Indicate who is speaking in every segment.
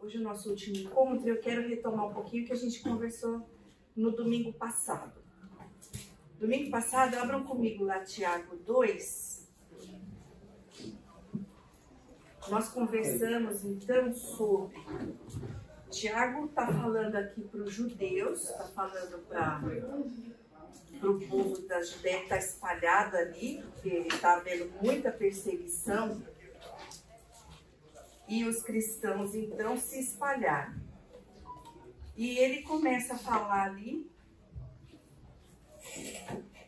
Speaker 1: Hoje é o nosso último encontro e eu quero retomar um pouquinho o que a gente conversou no domingo passado. Domingo passado, abram comigo lá Tiago 2. Nós conversamos então sobre... Tiago está falando aqui para os judeus, está falando para o povo da Judéia que está espalhado ali, porque está havendo muita perseguição. E os cristãos, então, se espalharam. E ele começa a falar ali,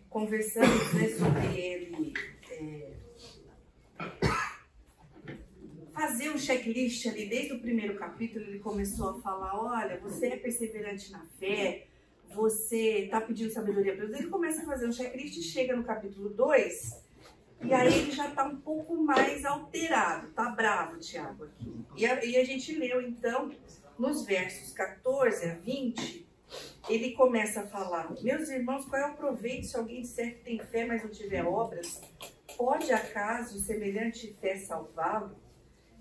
Speaker 1: conversando, né, sobre ele fazer um checklist ali. Desde o primeiro capítulo, ele começou a falar, olha, você é perseverante na fé, você está pedindo sabedoria para Deus. Ele começa a fazer um checklist e chega no capítulo 2... E aí ele já está um pouco mais alterado, tá bravo, Tiago, aqui. E a gente leu, então, nos versos 14 a 20, ele começa a falar, meus irmãos, qual é o proveito se alguém disser que tem fé, mas não tiver obras? Pode, acaso, semelhante fé salvá-lo?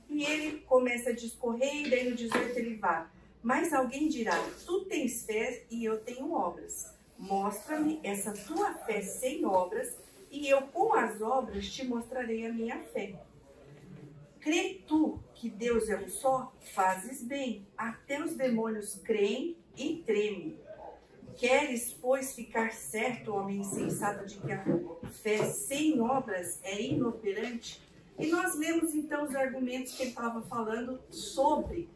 Speaker 1: E ele começa a discorrer, e daí no 18 ele vai, mas alguém dirá, tu tens fé e eu tenho obras. Mostra-me essa tua fé sem obras, e eu com as obras te mostrarei a minha fé. Crê tu que Deus é um só? Fazes bem. Até os demônios creem e tremem. Queres, pois, ficar certo, homem insensato, de que a fé sem obras é inoperante? E nós lemos então os argumentos que ele estava falando sobre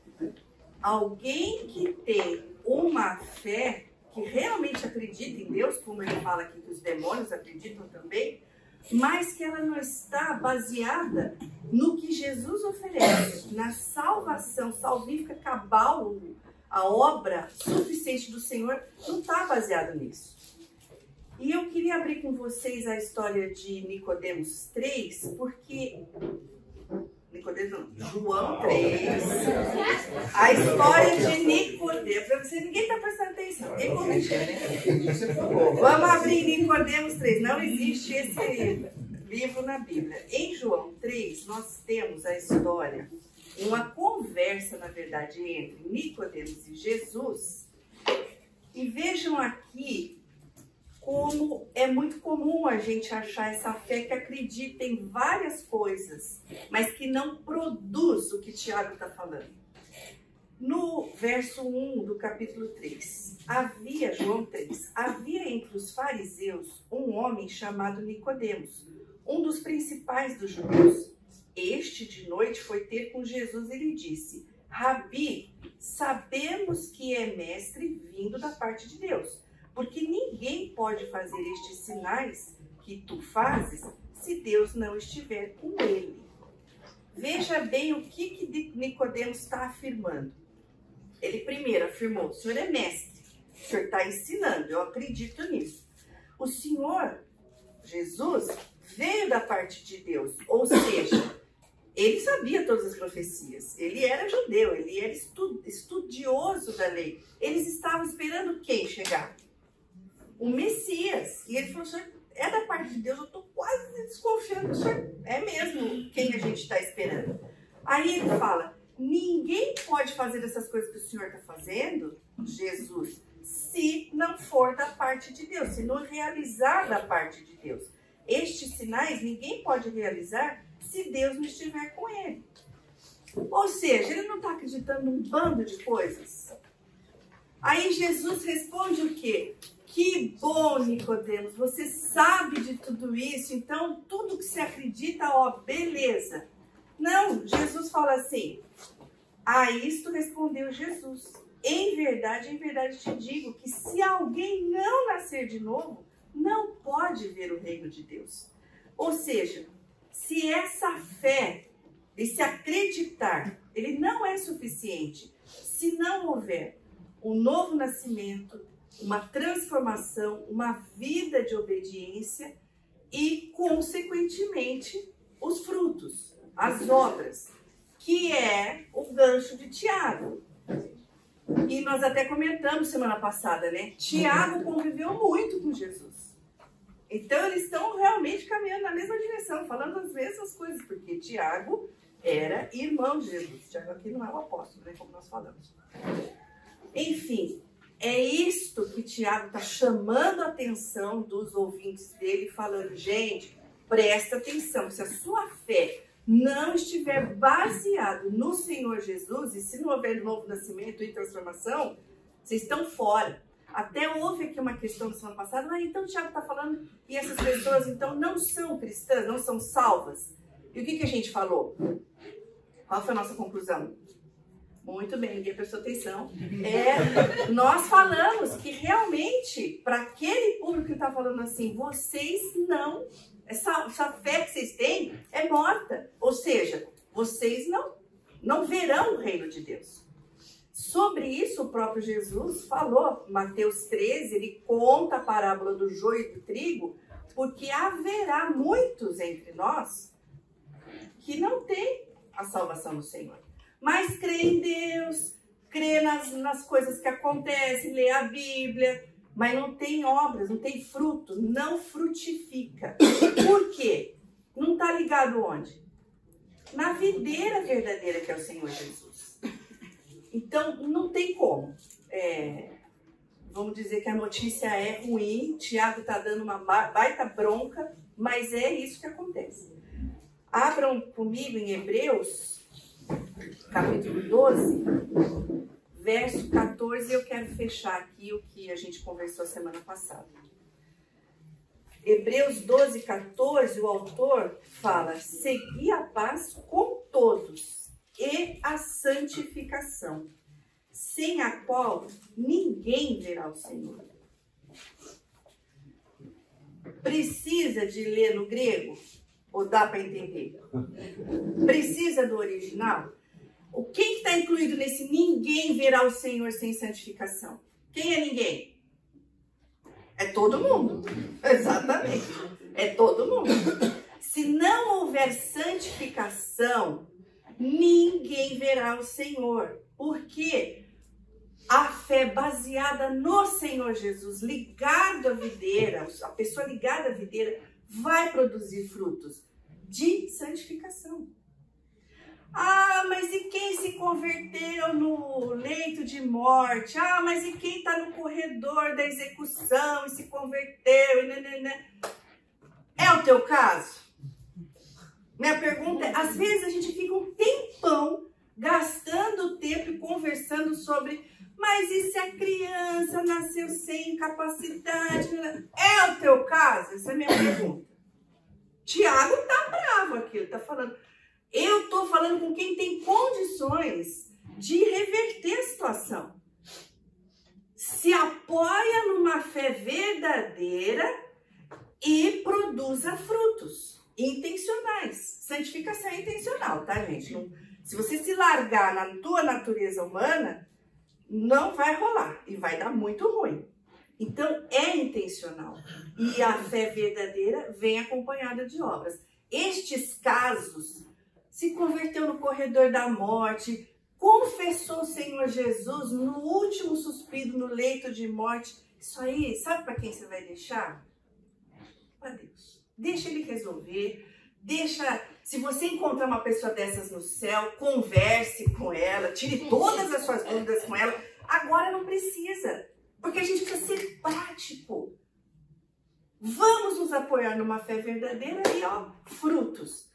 Speaker 1: alguém que tem uma fé que realmente acredita em Deus, como ele fala aqui que os demônios acreditam também, mas que ela não está baseada no que Jesus oferece, na salvação salvífica cabal, a obra suficiente do Senhor, não está baseado nisso. E eu queria abrir com vocês a história de Nicodemos 3, porque... João 3, a história de Nicodemos. Para você, ninguém está prestando atenção, ninguém comentou, né? Vamos abrir Nicodemos 3. Não existe esse livro na Bíblia. Em João 3, nós temos a história, uma conversa, na verdade, entre Nicodemos e Jesus. E vejam aqui como é muito comum a gente achar essa fé que acredita em várias coisas, mas que não produz o que Tiago está falando. No verso 1 do capítulo 3, João 3, havia entre os fariseus um homem chamado Nicodemos, um dos principais dos judeus. Este de noite foi ter com Jesus e lhe disse, Rabi, sabemos que é mestre vindo da parte de Deus, porque ninguém pode fazer estes sinais que tu fazes se Deus não estiver com ele. Veja bem o que Nicodemos está afirmando. Ele primeiro afirmou, o Senhor é mestre, o Senhor está ensinando, eu acredito nisso. O Senhor, Jesus, veio da parte de Deus, ou seja, ele sabia todas as profecias, ele era judeu, ele era estudioso da lei. Eles estavam esperando quem chegar? O Messias. E ele falou, o Senhor é da parte de Deus, eu estou quase desconfiando que o Senhor é mesmo quem a gente está esperando. Aí ele fala, ninguém pode fazer essas coisas que o Senhor está fazendo, Jesus, se não for da parte de Deus, se não realizar da parte de Deus. Estes sinais ninguém pode realizar se Deus não estiver com ele. Ou seja, ele não está acreditando num bando de coisas. Aí Jesus responde o quê? Que bom, Nicodemos, você sabe de tudo isso, então tudo que você acredita, ó, beleza. Não, Jesus fala assim, a isto respondeu Jesus. Em verdade te digo que se alguém não nascer de novo, não pode ver o reino de Deus. Ou seja, se essa fé, esse acreditar, ele não é suficiente, se não houver um novo nascimento, uma transformação, uma vida de obediência e, consequentemente, os frutos, as obras, que é o gancho de Tiago. E nós até comentamos semana passada, né? Tiago conviveu muito com Jesus. Então, eles estão realmente caminhando na mesma direção, falando as mesmas coisas, porque Tiago Era irmão de Jesus. Tiago aqui não é o apóstolo, né, como nós falamos. Enfim, é isto que Tiago está chamando a atenção dos ouvintes dele, falando, gente, presta atenção, se a sua fé não estiver baseado no Senhor Jesus, e se não houver novo nascimento e transformação, vocês estão fora. Até houve aqui uma questão na semana passada, mas então o Tiago está falando, e essas pessoas então não são cristãs, não são salvas. E o que a gente falou? Qual foi a nossa conclusão? Muito bem, ninguém prestou atenção. Nós falamos que realmente, para aquele público que está falando assim, vocês não, essa fé que vocês têm é morta. Ou seja, vocês não verão o reino de Deus. Sobre isso, o próprio Jesus falou, Mateus 13, ele conta a parábola do joio e do trigo, porque haverá muitos entre nós que não têm a salvação do Senhor. Mas crê em Deus, crê nas coisas que acontecem, lê a Bíblia, mas não tem obras, não tem fruto, não frutifica. Por quê? Não está ligado onde? Na videira verdadeira que é o Senhor Jesus. Então, não tem como. Vamos dizer que a notícia é ruim, Tiago está dando uma baita bronca, mas é isso que acontece. Abram comigo em Hebreus, capítulo 12, verso 14, eu quero fechar aqui o que a gente conversou semana passada. Hebreus 12, 14, o autor fala, segui a paz com todos e a santificação, sem a qual ninguém verá o Senhor. Precisa de ler no grego? Ou dá para entender? Precisa do original? O que está incluído nesse ninguém verá o Senhor sem santificação? Quem é ninguém? É todo mundo. Exatamente. É todo mundo. Se não houver santificação, ninguém verá o Senhor. Porque a fé baseada no Senhor Jesus, ligado à videira, a pessoa ligada à videira, vai produzir frutos de santificação. Ah, mas e quem se converteu no leito de morte? Ah, mas e quem está no corredor da execução e se converteu? É o teu caso? Minha pergunta é, às vezes a gente fica um tempão gastando tempo e conversando sobre, mas e se a criança nasceu sem capacidade? É o teu caso? Essa é a minha pergunta. Tiago tá bravo aqui, ele tá falando. Eu tô falando com quem tem condições de reverter a situação. Se apoia numa fé verdadeira e produza frutos intencionais. Santificação é intencional, tá, gente? Se você se largar na tua natureza humana, não vai rolar e vai dar muito ruim. Então, é intencional. E a fé verdadeira vem acompanhada de obras. Estes casos, se converteu no corredor da morte, confessou o Senhor Jesus no último suspiro, no leito de morte. Isso aí, sabe para quem você vai deixar? Para Deus. Deixa Ele resolver. Se você encontrar uma pessoa dessas no céu, converse com ela, tire todas as suas dúvidas com ela. Agora não precisa. Porque a gente precisa ser prático. Vamos nos apoiar numa fé verdadeira e, frutos.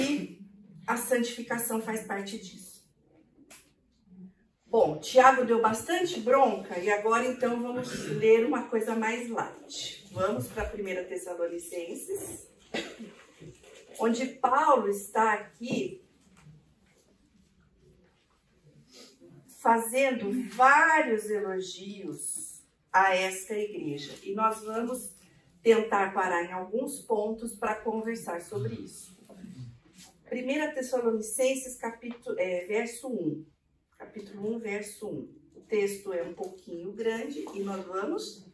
Speaker 1: E a santificação faz parte disso. Bom, Tiago deu bastante bronca e agora então vamos ler uma coisa mais light. Vamos para 1 Tessalonicenses, onde Paulo está aqui fazendo vários elogios a esta igreja. E nós vamos tentar parar em alguns pontos para conversar sobre isso. 1 Tessalonicenses, verso 1. Capítulo 1, verso 1. O texto é um pouquinho grande e nós vamos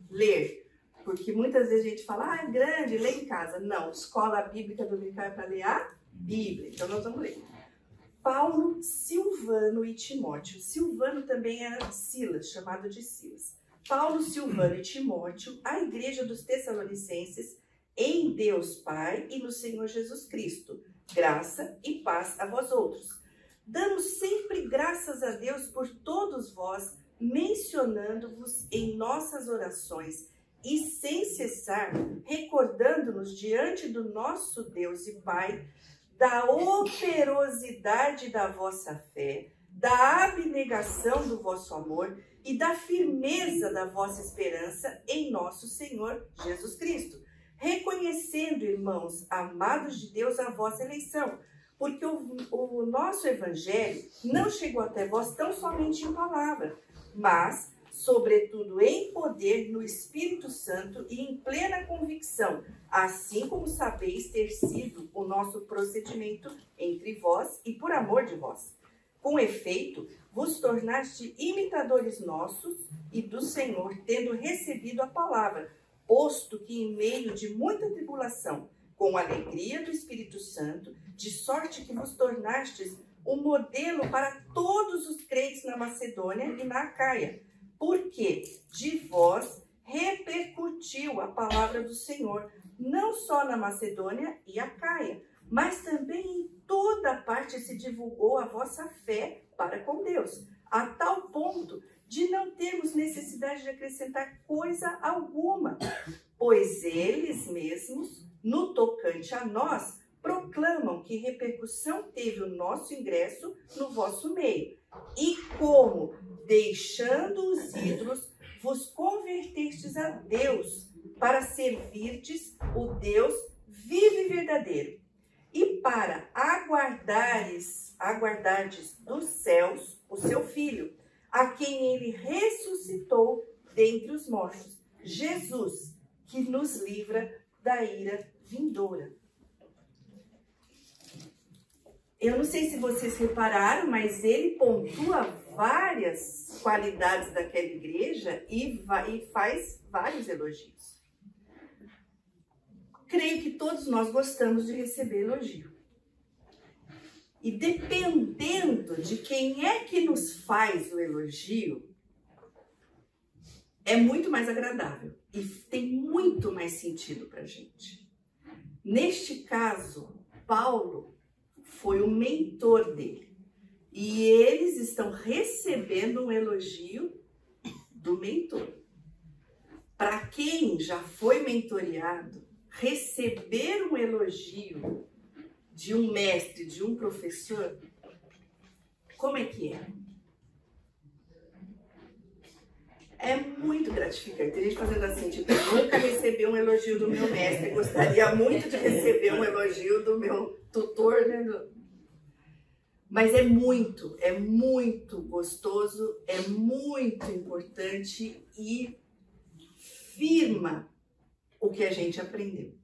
Speaker 1: ler. Porque muitas vezes a gente fala, é grande, lê em casa. Não, escola bíblica dominical é para ler a Bíblia. Então nós vamos ler. Paulo, Silvano e Timóteo. Silvano também era Silas, chamado de Silas. Paulo, Silvano e Timóteo, a igreja dos Tessalonicenses, em Deus Pai e no Senhor Jesus Cristo. Graça e paz a vós outros. Damos sempre graças a Deus por todos vós, mencionando-vos em nossas orações e sem cessar, recordando-nos diante do nosso Deus e Pai, da operosidade da vossa fé, da abnegação do vosso amor e da firmeza da vossa esperança em nosso Senhor Jesus Cristo. Reconhecendo, irmãos, amados de Deus, a vossa eleição, porque o nosso evangelho não chegou até vós tão somente em palavra, mas, sobretudo, em poder no Espírito Santo e em plena convicção, assim como sabeis ter sido o nosso procedimento entre vós e por amor de vós. Com efeito, vos tornaste imitadores nossos e do Senhor, tendo recebido a palavra, posto que em meio de muita tribulação, com a alegria do Espírito Santo, de sorte que vos tornastes um modelo para todos os crentes na Macedônia e na Acaia, porque de vós repercutiu a palavra do Senhor, não só na Macedônia e Acaia, mas também em toda parte se divulgou a vossa fé para com Deus, a tal ponto de não termos necessidade de acrescentar coisa alguma, pois eles mesmos, no tocante a nós, proclamam que repercussão teve o nosso ingresso no vosso meio, e como, deixando os ídolos, vos convertestes a Deus, para servirdes o Deus vivo e verdadeiro, e para aguardardes dos céus o seu Filho, a quem ele ressuscitou dentre os mortos, Jesus, que nos livra da ira vindoura. Eu não sei se vocês repararam, mas ele pontua várias qualidades daquela igreja e faz vários elogios. Creio que todos nós gostamos de receber elogio. E dependendo de quem é que nos faz o elogio, é muito mais agradável e tem muito mais sentido para a gente. Neste caso, Paulo foi o mentor dele. E eles estão recebendo um elogio do mentor. Para quem já foi mentoreado, receber um elogio de um mestre, de um professor, como é que é? É muito gratificante. Tem gente fazendo assim, tipo, nunca recebi um elogio do meu mestre, gostaria muito de receber um elogio do meu tutor, né? Mas é muito gostoso, é muito importante e firma o que a gente aprendeu.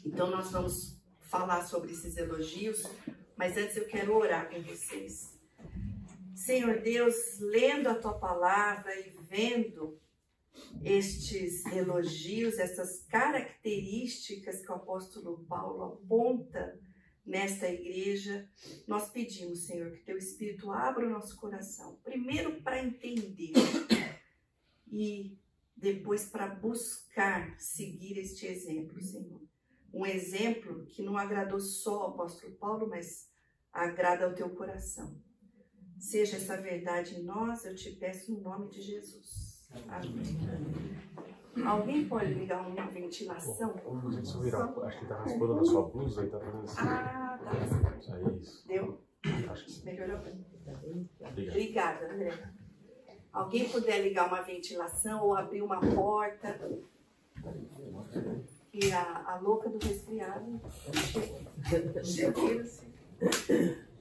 Speaker 1: Então nós vamos falar sobre esses elogios, mas antes eu quero orar com vocês. Senhor Deus, lendo a Tua palavra e vendo estes elogios, essas características que o apóstolo Paulo aponta nesta igreja, nós pedimos, Senhor, que Teu Espírito abra o nosso coração, primeiro para entender e depois para buscar seguir este exemplo, Senhor. Um exemplo que não agradou só ao apóstolo Paulo, mas agrada ao Teu coração. Seja essa verdade em nós, eu te peço no nome de Jesus. Amém. Alguém pode ligar uma ventilação?
Speaker 2: Acho que tá raspando na sua blusa e tá fazendo assim.
Speaker 1: Ah, tá.
Speaker 2: É isso.
Speaker 1: Deu?
Speaker 2: Acho que sim.
Speaker 1: Melhorou?
Speaker 2: Obrigado.
Speaker 1: Obrigada, André. Alguém puder ligar uma ventilação ou abrir uma porta? E a louca do resfriado chegou assim.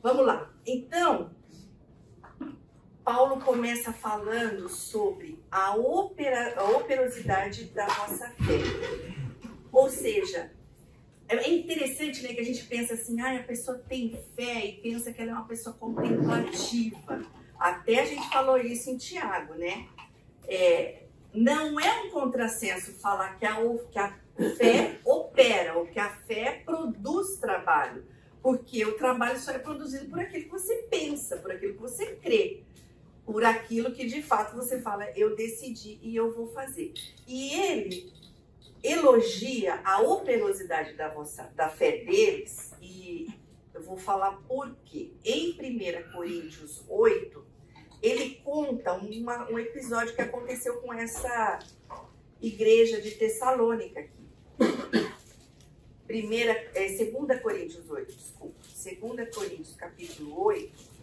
Speaker 1: Vamos lá. Então, Paulo começa falando sobre a operosidade da vossa fé. Ou seja, é interessante, né, que a gente pensa assim, a pessoa tem fé e pensa que ela é uma pessoa contemplativa. Até a gente falou isso em Tiago, né? Não é um contrassenso falar que a fé opera, ou que a fé produz trabalho. Porque o trabalho só é produzido por aquilo que você pensa, por aquilo que você crê. Por aquilo que de fato você fala, eu decidi e eu vou fazer. E ele elogia a operosidade da fé deles e Eu vou falar por quê. Em 1 Coríntios 8, ele conta um episódio que aconteceu com essa igreja de Tessalônica aqui. 2 Coríntios 8, desculpa. 2 Coríntios capítulo 8.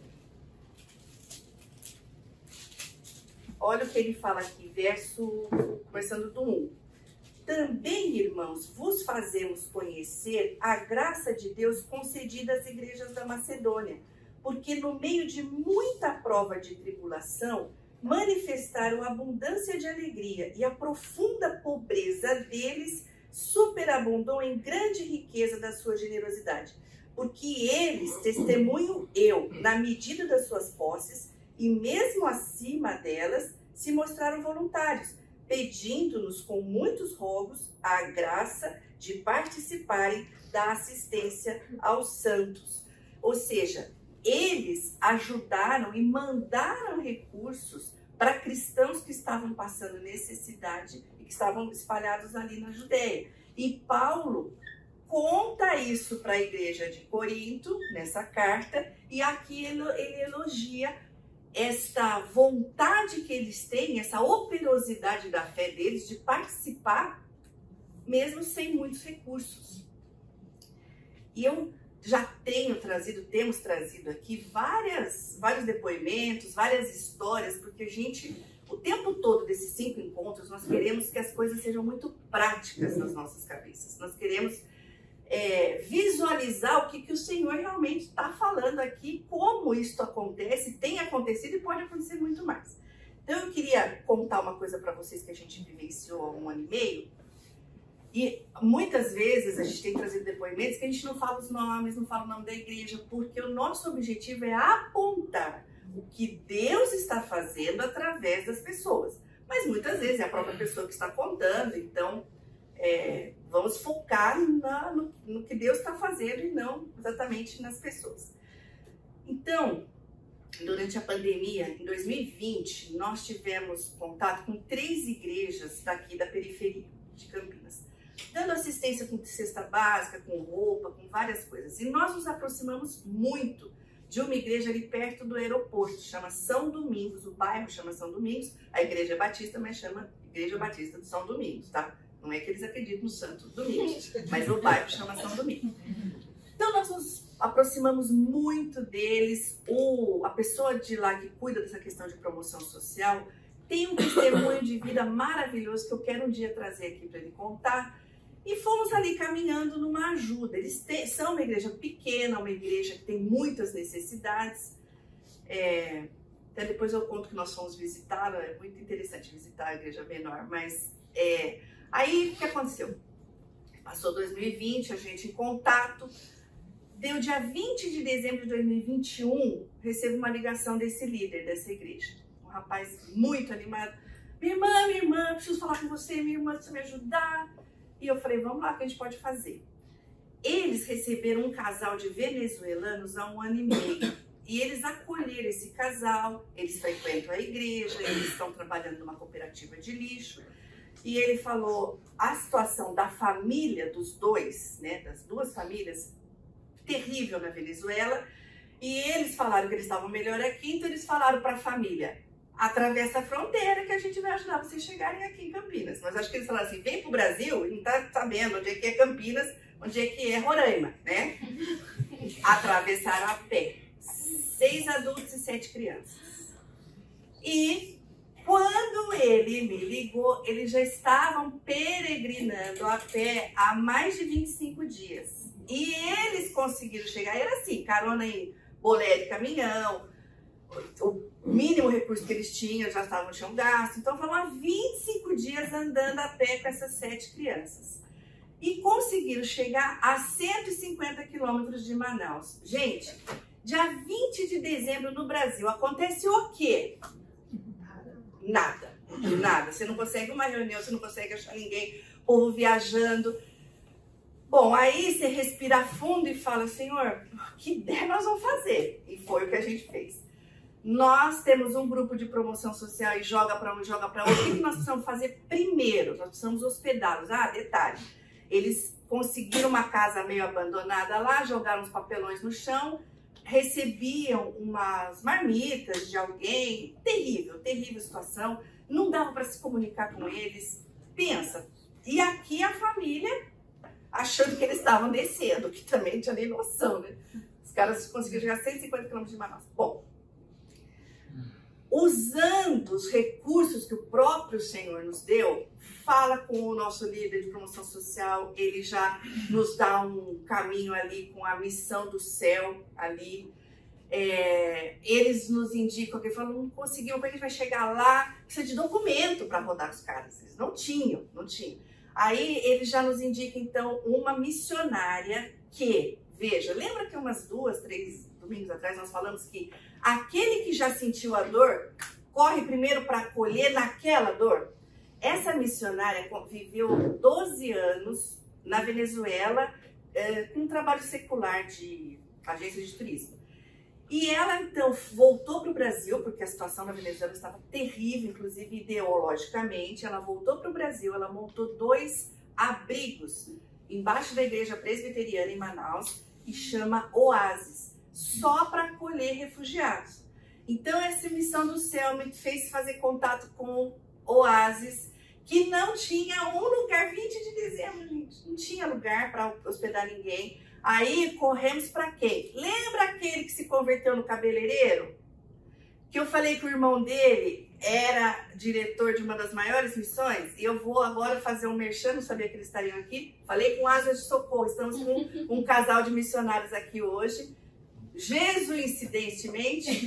Speaker 1: Olha o que ele fala aqui, começando do 1. Também, irmãos, vos fazemos conhecer a graça de Deus concedida às igrejas da Macedônia, porque no meio de muita prova de tribulação, manifestaram abundância de alegria, e a profunda pobreza deles superabundou em grande riqueza da sua generosidade. Porque eles, testemunho eu, na medida das suas posses, e mesmo acima delas, se mostraram voluntários, pedindo-nos com muitos rogos a graça de participarem da assistência aos santos. Ou seja, eles ajudaram e mandaram recursos para cristãos que estavam passando necessidade e que estavam espalhados ali na Judéia. E Paulo conta isso para a igreja de Corinto, nessa carta, e aqui ele elogia esta vontade que eles têm, essa operosidade da fé deles de participar, mesmo sem muitos recursos. E eu já temos trazido aqui vários depoimentos, várias histórias, porque o tempo todo desses 5 encontros, nós queremos que as coisas sejam muito práticas nas nossas cabeças. Nós queremos visualizar o que o Senhor realmente está falando aqui, como isso acontece, tem acontecido e pode acontecer muito mais. Então eu queria contar uma coisa para vocês que a gente vivenciou há 1 ano e meio, e muitas vezes a gente tem trazido depoimentos que a gente não fala os nomes, não fala o nome da igreja, porque o nosso objetivo é apontar o que Deus está fazendo através das pessoas. Mas muitas vezes é a própria pessoa que está contando, então vamos focar no que Deus está fazendo e não exatamente nas pessoas. Então, durante a pandemia, em 2020, nós tivemos contato com 3 igrejas daqui da periferia de Campinas, dando assistência com cesta básica, com roupa, com várias coisas. E nós nos aproximamos muito de uma igreja ali perto do aeroporto, chama São Domingos, o bairro chama São Domingos, a igreja é batista, mas chama Igreja Batista de São Domingos, tá? Não é que eles acreditam no Santo Domingos, mas o bairro chama São Domingos. Então nós nos aproximamos muito deles. A pessoa de lá que cuida dessa questão de promoção social tem um testemunho de vida maravilhoso que eu quero um dia trazer aqui para ele contar. E fomos ali caminhando numa ajuda. Eles são uma igreja pequena, uma igreja que tem muitas necessidades. Até depois eu conto que nós fomos visitá-la. É muito interessante visitar a igreja menor, mas aí o que aconteceu? Passou 2020, a gente em contato. Deu dia 20 de dezembro de 2021, recebo uma ligação desse líder dessa igreja. Um rapaz muito animado. Minha irmã, preciso falar com você, minha irmã, precisa me ajudar. E eu falei, vamos lá, o que a gente pode fazer? Eles receberam um casal de venezuelanos há 1 ano e meio. E eles acolheram esse casal, eles frequentam a igreja, eles estão trabalhando numa cooperativa de lixo. E ele falou, a situação da família dos dois, né, das 2 famílias, terrível na Venezuela. E eles falaram que eles estavam melhor aqui, então eles falaram para a família, atravessa a fronteira que a gente vai ajudar vocês a chegarem aqui em Campinas. Mas acho que eles falaram assim, vem pro Brasil e não tá sabendo onde é que é Campinas, onde é que é Roraima, né? Atravessaram a pé. 6 adultos e 7 crianças. E quando ele me ligou, eles já estavam peregrinando a pé há mais de 25 dias. E eles conseguiram chegar, era assim, carona em bolé de caminhão, o mínimo recurso que eles tinham já tinham gasto. Então foram há 25 dias andando a pé com essas 7 crianças. E conseguiram chegar a 150 quilômetros de Manaus. Gente, dia 20 de dezembro no Brasil, acontece o quê? Nada. Nada. Você não consegue uma reunião, você não consegue achar ninguém, povo viajando. Bom, aí você respira fundo e fala, Senhor, o que der nós vamos fazer. E foi o que a gente fez. Nós temos um grupo de promoção social e joga para um, joga para outro. O que nós precisamos fazer primeiro? Nós precisamos hospedá-los. Ah, detalhe, Eles conseguiram uma casa meio abandonada lá, jogaram os papelões no chão, recebiam umas marmitas de alguém. Terrível, terrível situação. Não dava para se comunicar com eles. Pensa. E aqui a família achando que eles estavam descendo, que também não tinha nem noção, né? Os caras conseguiram chegar a 150 km de Manaus. Bom, usando os recursos que o próprio Senhor nos deu, fala com o nosso líder de promoção social, ele já nos dá um caminho ali com a missão do céu ali. Eles nos indicam, que falam, não conseguimos, como é que a gente vai chegar lá? Precisa de documento para rodar os caras. Eles não tinham. Aí ele já nos indica, então, uma missionária que, veja, lembra que umas 2, 3 domingos atrás nós falamos que aquele que já sentiu a dor, corre primeiro para acolher naquela dor? Essa missionária viveu 12 anos na Venezuela com um trabalho secular de agência de turismo. E ela, então, voltou para o Brasil, porque a situação na Venezuela estava terrível, inclusive ideologicamente. Ela voltou para o Brasil, ela montou 2 abrigos embaixo da igreja presbiteriana em Manaus e chama Oásis, só para acolher refugiados. Então, essa missão do céu me fez fazer contato com Oásis, que não tinha um lugar, 20 de dezembro, gente, não tinha lugar para hospedar ninguém. Aí corremos para quem? Lembra aquele que se converteu no cabeleireiro? Que eu falei que o irmão dele era diretor de uma das maiores missões? E eu vou agora fazer um merchan, não sabia que eles estariam aqui. Falei com Asas de Socorro, estamos com um casal de missionários aqui hoje. Jesuincidentemente,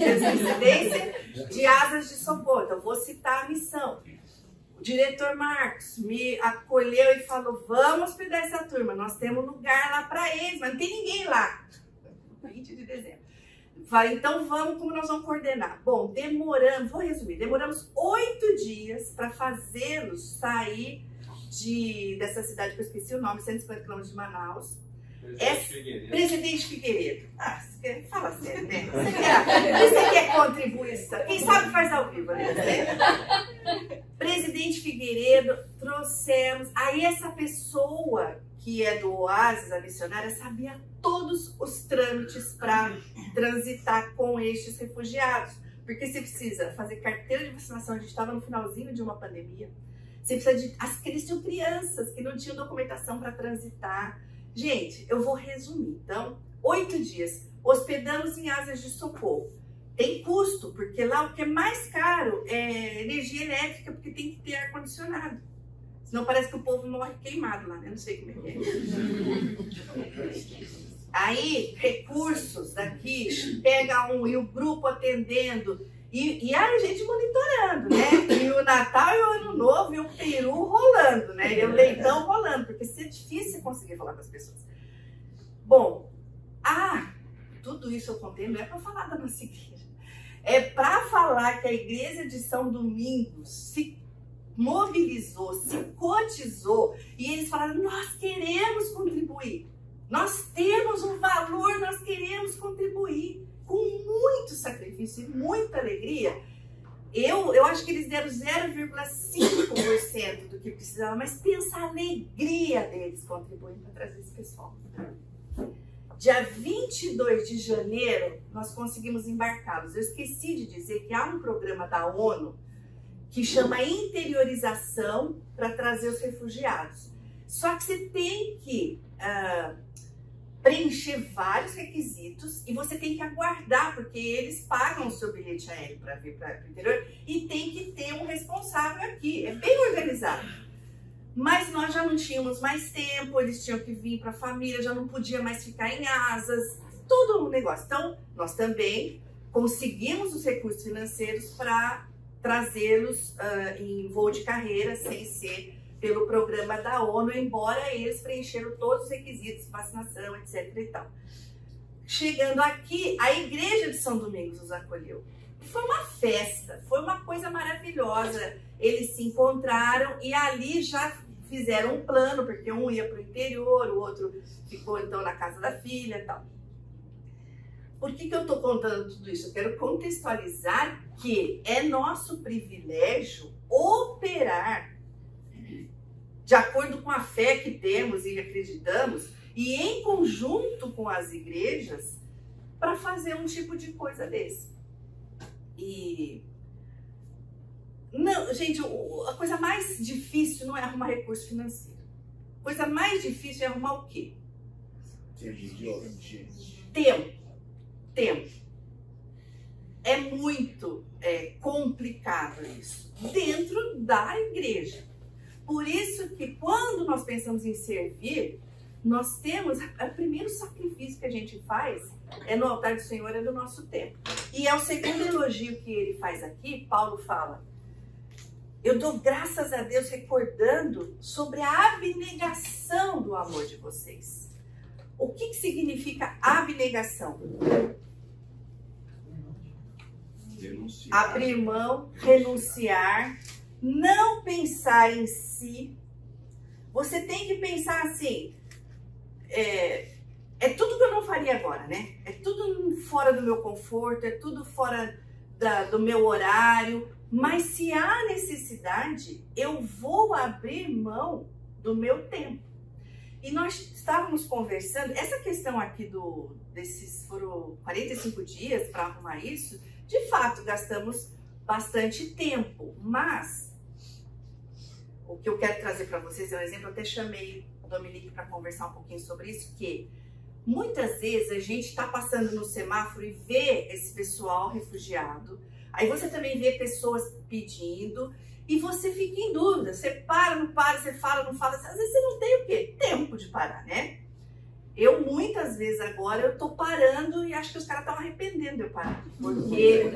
Speaker 1: de Asas de Socorro. Então, vou citar a missão. O diretor Marcos me acolheu e falou, vamos hospedar essa turma, nós temos lugar lá para eles, mas não tem ninguém lá. 20 de dezembro. Falei, então vamos, como nós vamos coordenar? Bom, vou resumir, demoramos 8 dias para fazê-los sair dessa cidade que eu esqueci o nome, 150 km de Manaus. Presidente Figueiredo. Ah, você quer falar sério, né? Você quer contribuir? Quem sabe faz ao vivo, né? Presidente Figueiredo, trouxemos. Aí essa pessoa que é do Oásis, a missionária, sabia todos os trâmites para transitar com estes refugiados. Porque você precisa fazer carteira de vacinação, a gente estava no finalzinho de uma pandemia. Você precisa de. Eles tinham crianças que não tinham documentação para transitar. Gente, eu vou resumir. Então, 8 dias, hospedamos em Asas de Socorro. Tem custo, porque lá o que é mais caro é energia elétrica, porque tem que ter ar-condicionado. Senão parece que o povo morre queimado lá, né? Não sei como é que é. Aí, recursos daqui, pega um e o grupo atendendo. E a gente monitorando, né? E o Natal e o Ano Novo e o peru rolando, né? E o leitão rolando, porque isso é difícil conseguir falar com as pessoas. Bom, tudo isso eu contei, não é para falar da nossa igreja. É para falar que a igreja de São Domingos se mobilizou, se cotizou, e eles falaram, nós queremos contribuir. Nós temos um valor, nós queremos contribuir. Com muito sacrifício e muita alegria. Eu acho que eles deram 0,5% do que precisavam, mas pensa a alegria deles contribuindo para trazer esse pessoal. Dia 22 de janeiro, nós conseguimos embarcá-los. Eu esqueci de dizer que há um programa da ONU que chama interiorização para trazer os refugiados. Só que você tem que preencher vários requisitos e você tem que aguardar, porque eles pagam o seu bilhete aéreo para vir para o interior e tem que ter um responsável aqui. É bem organizado. Mas nós já não tínhamos mais tempo, eles tinham que vir para a família, já não podia mais ficar em Asas, todo um negócio. Então, nós também conseguimos os recursos financeiros para trazê-los em voo de carreira, sem ser pelo programa da ONU, embora eles preencheram todos os requisitos, vacinação, etc. e tal. Chegando aqui, a igreja de São Domingos nos acolheu. Foi uma festa, foi uma coisa maravilhosa. Eles se encontraram e ali já fizeram um plano, porque um ia para o interior, o outro ficou então na casa da filha e tal. Por que eu estou contando tudo isso? Eu quero contextualizar que é nosso privilégio operar de acordo com a fé que temos e acreditamos, e em conjunto com as igrejas, para fazer um tipo de coisa desse. E não, gente, a coisa mais difícil não é arrumar recurso financeiro. A coisa mais difícil é arrumar o quê? Tempo. É muito complicado isso dentro da igreja. Por isso que quando nós pensamos em servir, nós temos, o primeiro sacrifício que a gente faz no altar do Senhor é do nosso tempo. E é o segundo elogio que ele faz aqui. Paulo fala: eu dou graças a Deus recordando sobre a abnegação do amor de vocês. O que significa abnegação? Abrir mão, renunciar, não pensar em si. Você tem que pensar assim, é tudo que eu não faria agora, né? É tudo fora do meu conforto, é tudo fora do meu horário. Mas se há necessidade, eu vou abrir mão do meu tempo. E nós estávamos conversando, essa questão aqui foram 45 dias para arrumar isso. De fato, gastamos bastante tempo, mas o que eu quero trazer para vocês é um exemplo. Eu até chamei o Dominique para conversar um pouquinho sobre isso, que muitas vezes a gente está passando no semáforo e vê esse pessoal refugiado, aí você também vê pessoas pedindo e você fica em dúvida, você para, não para, você fala, não fala, às vezes você não tem o quê? Tempo de parar, né? Eu, muitas vezes agora, eu tô parando e acho que os caras estão arrependendo de eu parar. Porque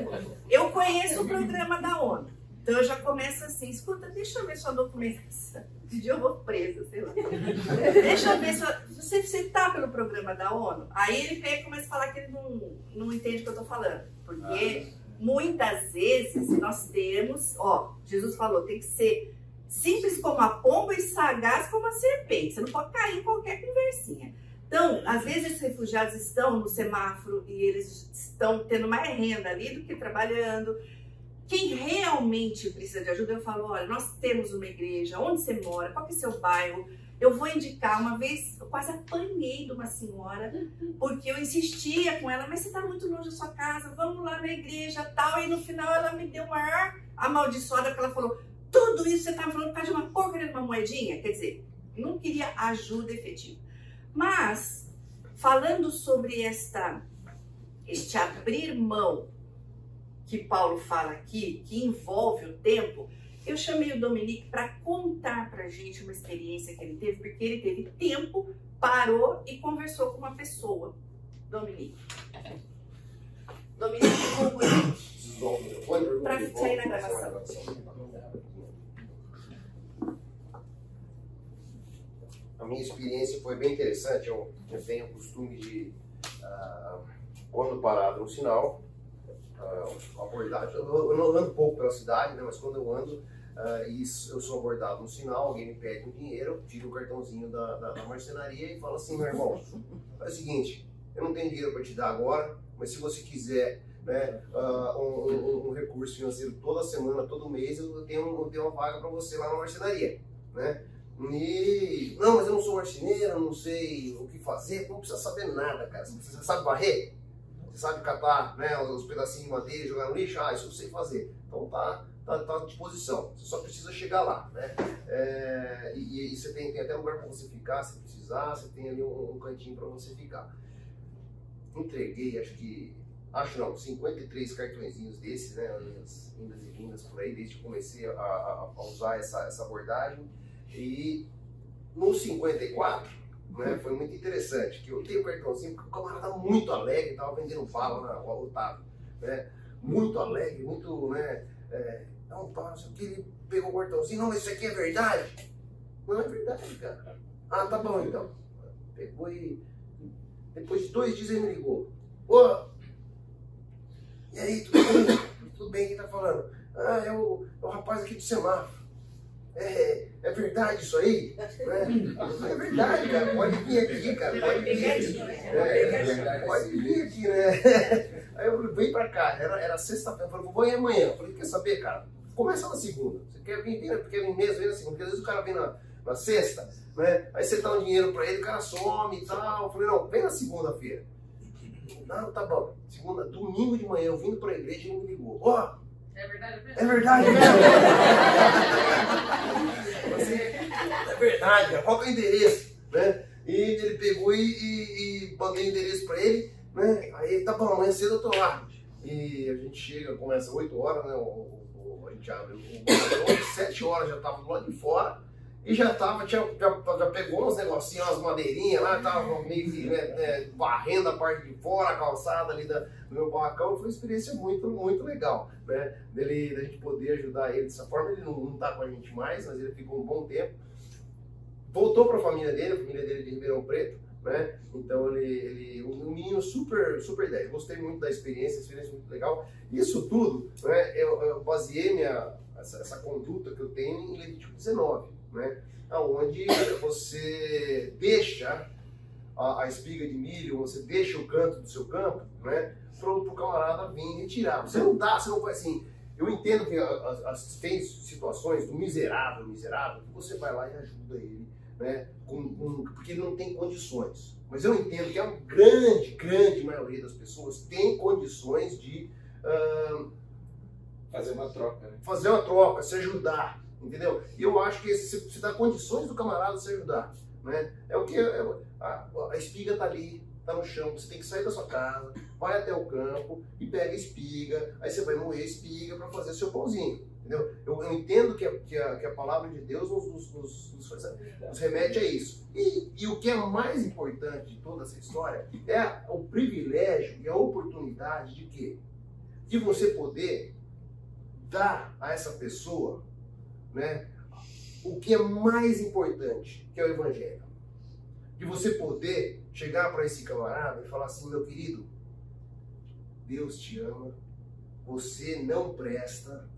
Speaker 1: eu conheço o programa da ONU. Então eu já começo assim, escuta, deixa eu ver sua documentação. De dia eu vou presa, sei lá. Deixa eu ver você tá pelo programa da ONU? Aí ele pega e começa a falar que ele não entende o que eu tô falando. Porque muitas vezes nós temos, Jesus falou, tem que ser simples como a pomba e sagaz como a serpente. Você não pode cair em qualquer conversinha. Então, às vezes os refugiados estão no semáforo e eles estão tendo mais renda ali do que trabalhando. Quem realmente precisa de ajuda, eu falo, olha, nós temos uma igreja, onde você mora, qual que é o seu bairro? Eu vou indicar. Uma vez, eu quase apanhei de uma senhora, porque eu insistia com ela, mas você está muito longe da sua casa, vamos lá na igreja tal. E no final ela me deu maior amaldiçoada, que ela falou, tudo isso você está falando por causa de uma porcaria de uma moedinha? Quer dizer, não queria ajuda efetiva. Mas, falando sobre este abrir mão que Paulo fala aqui, que envolve o tempo, eu chamei o Dominique para contar para a gente uma experiência que ele teve, porque ele teve tempo, parou e conversou com uma pessoa. Dominique, para sair na gravação.
Speaker 3: A minha experiência foi bem interessante. Eu tenho o costume de, quando parado no sinal, abordado. Eu não ando pouco pela cidade, né, mas quando eu ando e eu sou abordado no sinal, alguém me pede um dinheiro, eu tiro o cartãozinho da marcenaria e falo assim, meu irmão, é o seguinte, eu não tenho dinheiro para te dar agora, mas se você quiser, né, um recurso financeiro toda semana, todo mês, eu tenho uma vaga para você lá na marcenaria, né? E, não, mas eu não sou marceneiro, eu não sei o que fazer, não precisa saber nada, cara. Você sabe varrer? Você sabe catar, né, os pedacinhos de madeira e jogar no lixo? Isso eu sei fazer. Então tá à disposição, você só precisa chegar lá, né? E você tem até lugar para você ficar, se precisar, você tem ali um cantinho para você ficar. Entreguei, acho não, 53 cartõezinhos desses, né, as indas e vindas por aí, desde que comecei a usar essa abordagem. E no 54, né, foi muito interessante, que eu tenho um cartãozinho, porque o camarada muito alegre, estava vendendo bala na rua Otávio, né, muito alegre, muito, né, não sei o que, ele pegou o cartãozinho, não, mas isso aqui é verdade? Não é verdade, cara. Ah, tá bom então. Pegou e depois de 2 dias ele me ligou. Ô, e aí, tudo bem? Tudo bem, quem tá falando? Ah, é o rapaz aqui do semáforo. É verdade isso aí? É verdade, cara. Pode vir aqui, cara. Pode vir aqui, né? Aí eu falei, vem pra cá. Era sexta-feira. Eu falei, vou ir amanhã. Eu falei, quer saber, cara? Começa na segunda. Você quer vir mesmo? Vem na segunda. Porque às vezes o cara vem na sexta, né? Aí você dá um dinheiro para ele, o cara some e tal. Eu falei, não, vem na segunda-feira. Não, tá bom. Domingo de manhã, eu vindo para a igreja, ele me ligou. Ó,
Speaker 4: É verdade mesmo?
Speaker 3: é verdade mesmo. É verdade, cara. Qual que é o endereço? Né? E ele pegou e mandei o endereço para ele, né? Aí, tá bom, amanhã cedo eu tô lá. E a gente chega, começa 8 horas, né? A gente abre o balcão, 7 horas já tava do lado de fora. E já pegou uns negocinhos, umas madeirinhas lá, tava meio que varrendo a parte de fora, a calçada ali do meu barracão. Foi uma experiência muito, muito legal, né? Da gente poder ajudar ele dessa forma. Ele não tá com a gente mais, mas ele ficou um bom tempo. Voltou para a família dele de Ribeirão Preto, né? Então um menino super 10. Gostei muito da experiência muito legal. Isso tudo, né? Eu baseei essa conduta que eu tenho em Levítico 19, né? Onde você deixa a espiga de milho, você deixa o canto do seu campo, né? Para o camarada vir retirar. Você não vai assim. Eu entendo que tem situações do miserável, que você vai lá e ajuda ele, né? Porque ele não tem condições. Mas eu entendo que a grande maioria das pessoas tem condições de
Speaker 5: fazer uma troca, né?
Speaker 3: Fazer uma troca, se ajudar, entendeu? E eu acho que você dá condições do camarada se ajudar, né? É o que a espiga tá ali, tá no chão, você tem que sair da sua casa, vai até o campo e pega a espiga, aí você vai moer a espiga para fazer seu pãozinho, entendeu? Eu entendo que a palavra de Deus nos remete a isso. E o que é mais importante de toda essa história é o privilégio e a oportunidade de quê? De você poder dar a essa pessoa, né, o que é mais importante, que é o Evangelho. De você poder chegar para esse camarada e falar assim, meu querido, Deus te ama, você não presta,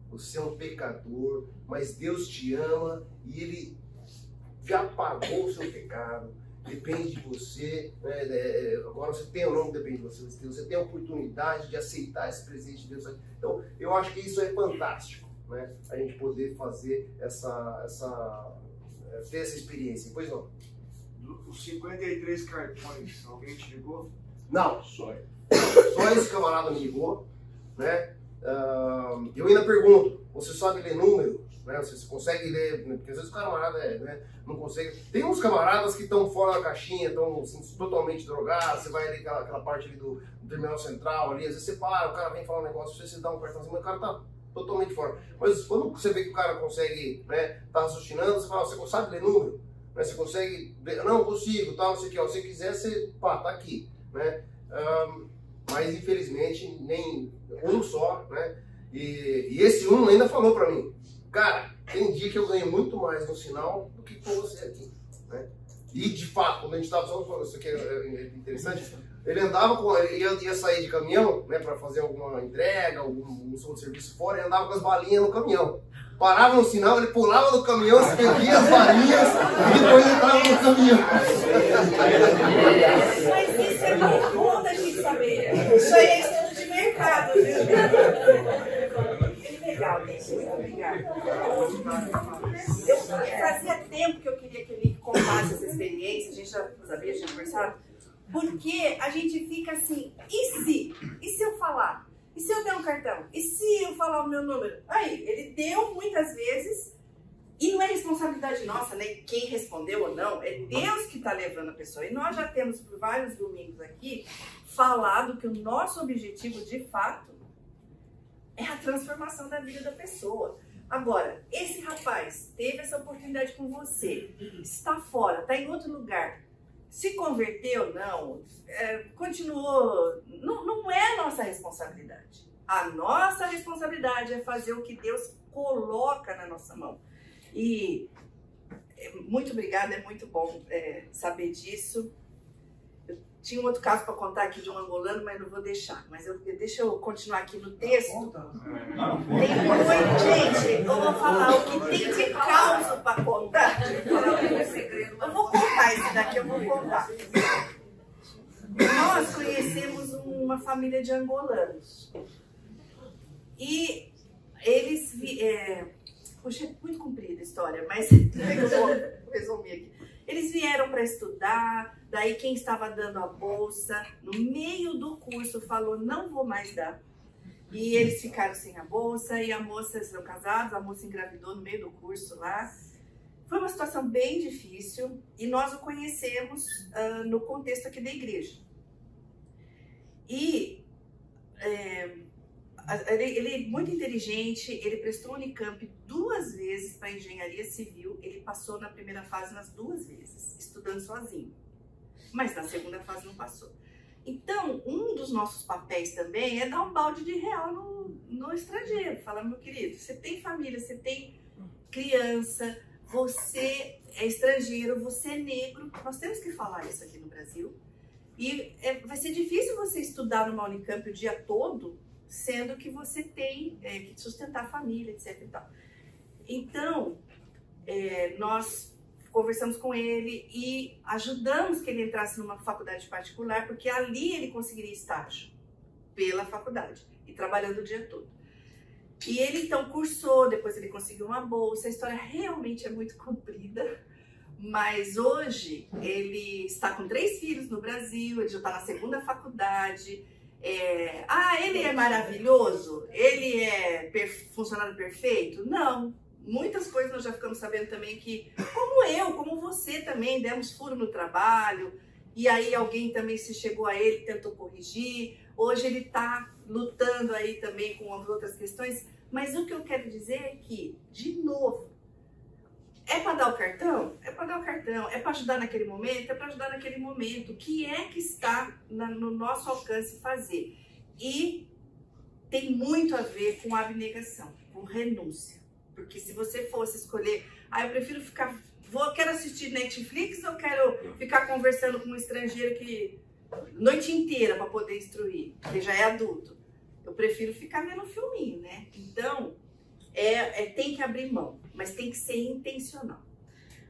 Speaker 3: você é um pecador, mas Deus te ama e Ele já pagou o seu pecado, depende de você, né? Agora você tem ou não depende de você, você tem a oportunidade de aceitar esse presente de Deus. Então, eu acho que isso é fantástico, né? A gente poder fazer ter essa experiência. Pois não?
Speaker 6: Os 53 cartões, alguém te ligou?
Speaker 3: Não, só esse camarada me ligou, né? Eu ainda pergunto, você sabe ler número? Né? Você consegue ler, porque às vezes o camarada não consegue. Tem uns camaradas que estão fora da caixinha, estão assim, totalmente drogados, você vai ali aquela parte ali do terminal central, ali, às vezes você para, o cara vem falar um negócio, você dá um cartãozinho, mas o cara tá totalmente fora. Mas quando você vê que o cara consegue, né, tá raciocinando, você fala, você sabe ler número? Né? Você consegue, não consigo, tal, não sei o que, ó, se você quiser, você, pá, tá aqui, né? Mas infelizmente nem um só, né? E esse um ainda falou pra mim, cara, tem dia que eu ganho muito mais no sinal do que com você aqui, né? E de fato, quando a gente estava falando, isso aqui é interessante, ele andava ia sair de caminhão, né, para fazer alguma entrega, algum serviço fora, ele andava com as balinhas no caminhão. Parava no sinal, ele pulava do caminhão, escrevia as balinhas e depois entrava no caminhão.
Speaker 1: Mas isso é muito bom da gente saber. Isso aí é estudo de mercado, viu? Legal, gente. Muito obrigada. Fazia tempo que eu queria que ele contasse essa experiência, a gente já sabia, tinha conversado, porque a gente fica assim, e se? E se eu falar? E se eu der um cartão? E se eu falar o meu número? Aí, ele deu muitas vezes, e não é responsabilidade nossa, né? Quem respondeu ou não, é Deus que está levando a pessoa. E nós já temos, por vários domingos aqui, falado que o nosso objetivo, de fato, é a transformação da vida da pessoa. Agora, esse rapaz teve essa oportunidade com você, está fora, está em outro lugar, se converteu, não, continuou, não é a nossa responsabilidade. A nossa responsabilidade é fazer o que Deus coloca na nossa mão. E muito obrigada, é muito bom saber disso. Eu tinha um outro caso para contar aqui de um angolano, mas não vou deixar. Mas deixa eu continuar aqui no texto. Tem muito, gente, eu vou falar o que tem de causa para contar. Eu vou contar esse daqui, eu vou contar. Nós conhecemos uma família de angolanos. E eles... Poxa, é muito comprida a história. história, mas eu vou resumir aqui. Eles vieram para estudar, daí quem estava dando a bolsa, no meio do curso, falou, não vou mais dar. E eles ficaram sem a bolsa, e a moça, eles eram casados, a moça engravidou no meio do curso lá. Foi uma situação bem difícil, e nós o conhecemos no contexto aqui da igreja. E ele é muito inteligente, ele prestou Unicamp 2 vezes para engenharia civil, ele passou na primeira fase nas 2 vezes, estudando sozinho, mas na segunda fase não passou. Então, um dos nossos papéis também é dar um balde de real no estrangeiro, falar, meu querido, você tem família, você tem criança, você é estrangeiro, você é negro, nós temos que falar isso aqui no Brasil. E vai ser difícil você estudar numa Unicamp o dia todo, sendo que você tem que sustentar a família, etc. E tal. Então, nós conversamos com ele e ajudamos que ele entrasse numa faculdade particular, porque ali ele conseguiria estágio pela faculdade e trabalhando o dia todo. E ele então cursou, depois ele conseguiu uma bolsa. A história realmente é muito comprida. Mas hoje ele está com 3 filhos no Brasil, ele já está na 2ª faculdade. Ele é maravilhoso? Ele é funcionário perfeito? Não. Muitas coisas nós já ficamos sabendo também que, como você também, demos furo no trabalho, e aí alguém também se chegou a ele, tentou corrigir. Hoje ele está lutando aí também com as outras questões. Mas o que eu quero dizer é que, de novo, é para dar o cartão? É para dar o cartão. É para ajudar naquele momento? É para ajudar naquele momento. O que é que está no nosso alcance fazer? E tem muito a ver com abnegação, com renúncia. Porque se você fosse escolher, eu prefiro ficar, quero assistir Netflix ou quero ficar conversando com um estrangeiro que noite inteira para poder instruir, que já é adulto. Eu prefiro ficar vendo um filminho, né? Então, tem que abrir mão, mas tem que ser intencional.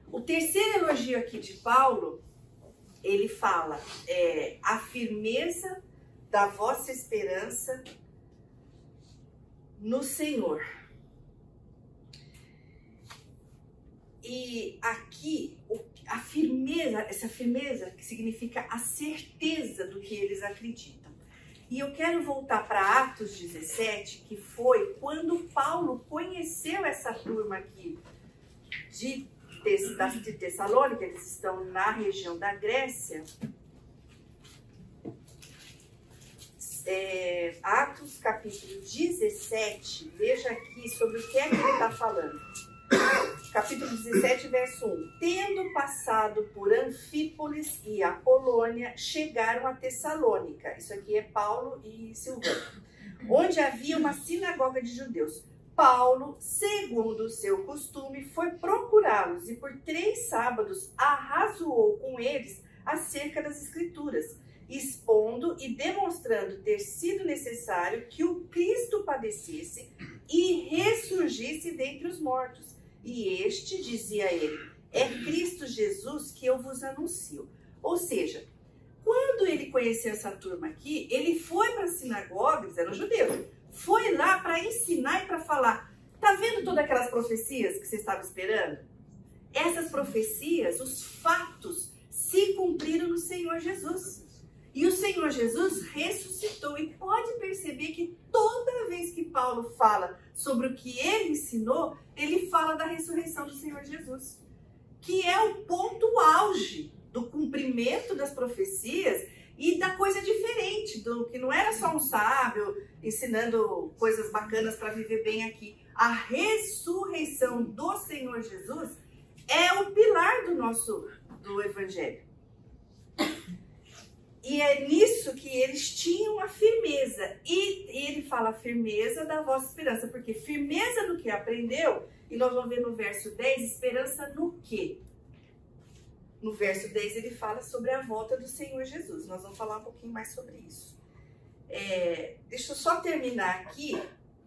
Speaker 1: O terceiro elogio aqui de Paulo, ele fala a firmeza da vossa esperança no Senhor. E aqui, a firmeza, essa firmeza que significa a certeza do que eles acreditam. E eu quero voltar para Atos 17, que foi quando Paulo conheceu essa turma aqui de Tessalônica, eles estão na região da Grécia. Atos capítulo 17, veja aqui sobre o que é que ele está falando. Capítulo 17, verso 1. Tendo passado por Anfípolis e Apolônia, chegaram a Tessalônica. Isso aqui é Paulo e Silvano. Onde havia uma sinagoga de judeus. Paulo, segundo o seu costume, foi procurá-los e por 3 sábados arrazoou com eles acerca das Escrituras, expondo e demonstrando ter sido necessário que o Cristo padecesse e ressurgisse dentre os mortos. E este, dizia ele, é Cristo Jesus que eu vos anuncio. Ou seja, quando ele conheceu essa turma aqui, ele foi para a sinagoga, eles eram judeus, foi lá para ensinar e para falar, tá vendo todas aquelas profecias que você estava esperando? Essas profecias, os fatos, se cumpriram no Senhor Jesus. E o Senhor Jesus ressuscitou. E pode perceber que toda vez que Paulo fala sobre o que ele ensinou, ele fala da ressurreição do Senhor Jesus, que é o ponto auge do cumprimento das profecias e da coisa diferente, do que não era só um sábio ensinando coisas bacanas para viver bem aqui. A ressurreição do Senhor Jesus é o pilar do Evangelho. E é nisso que eles tinham a firmeza. E ele fala a firmeza da vossa esperança. Porque firmeza no que aprendeu, e nós vamos ver no verso 10, esperança no quê? No verso 10 ele fala sobre a volta do Senhor Jesus. Nós vamos falar um pouquinho mais sobre isso. Deixa eu só terminar aqui,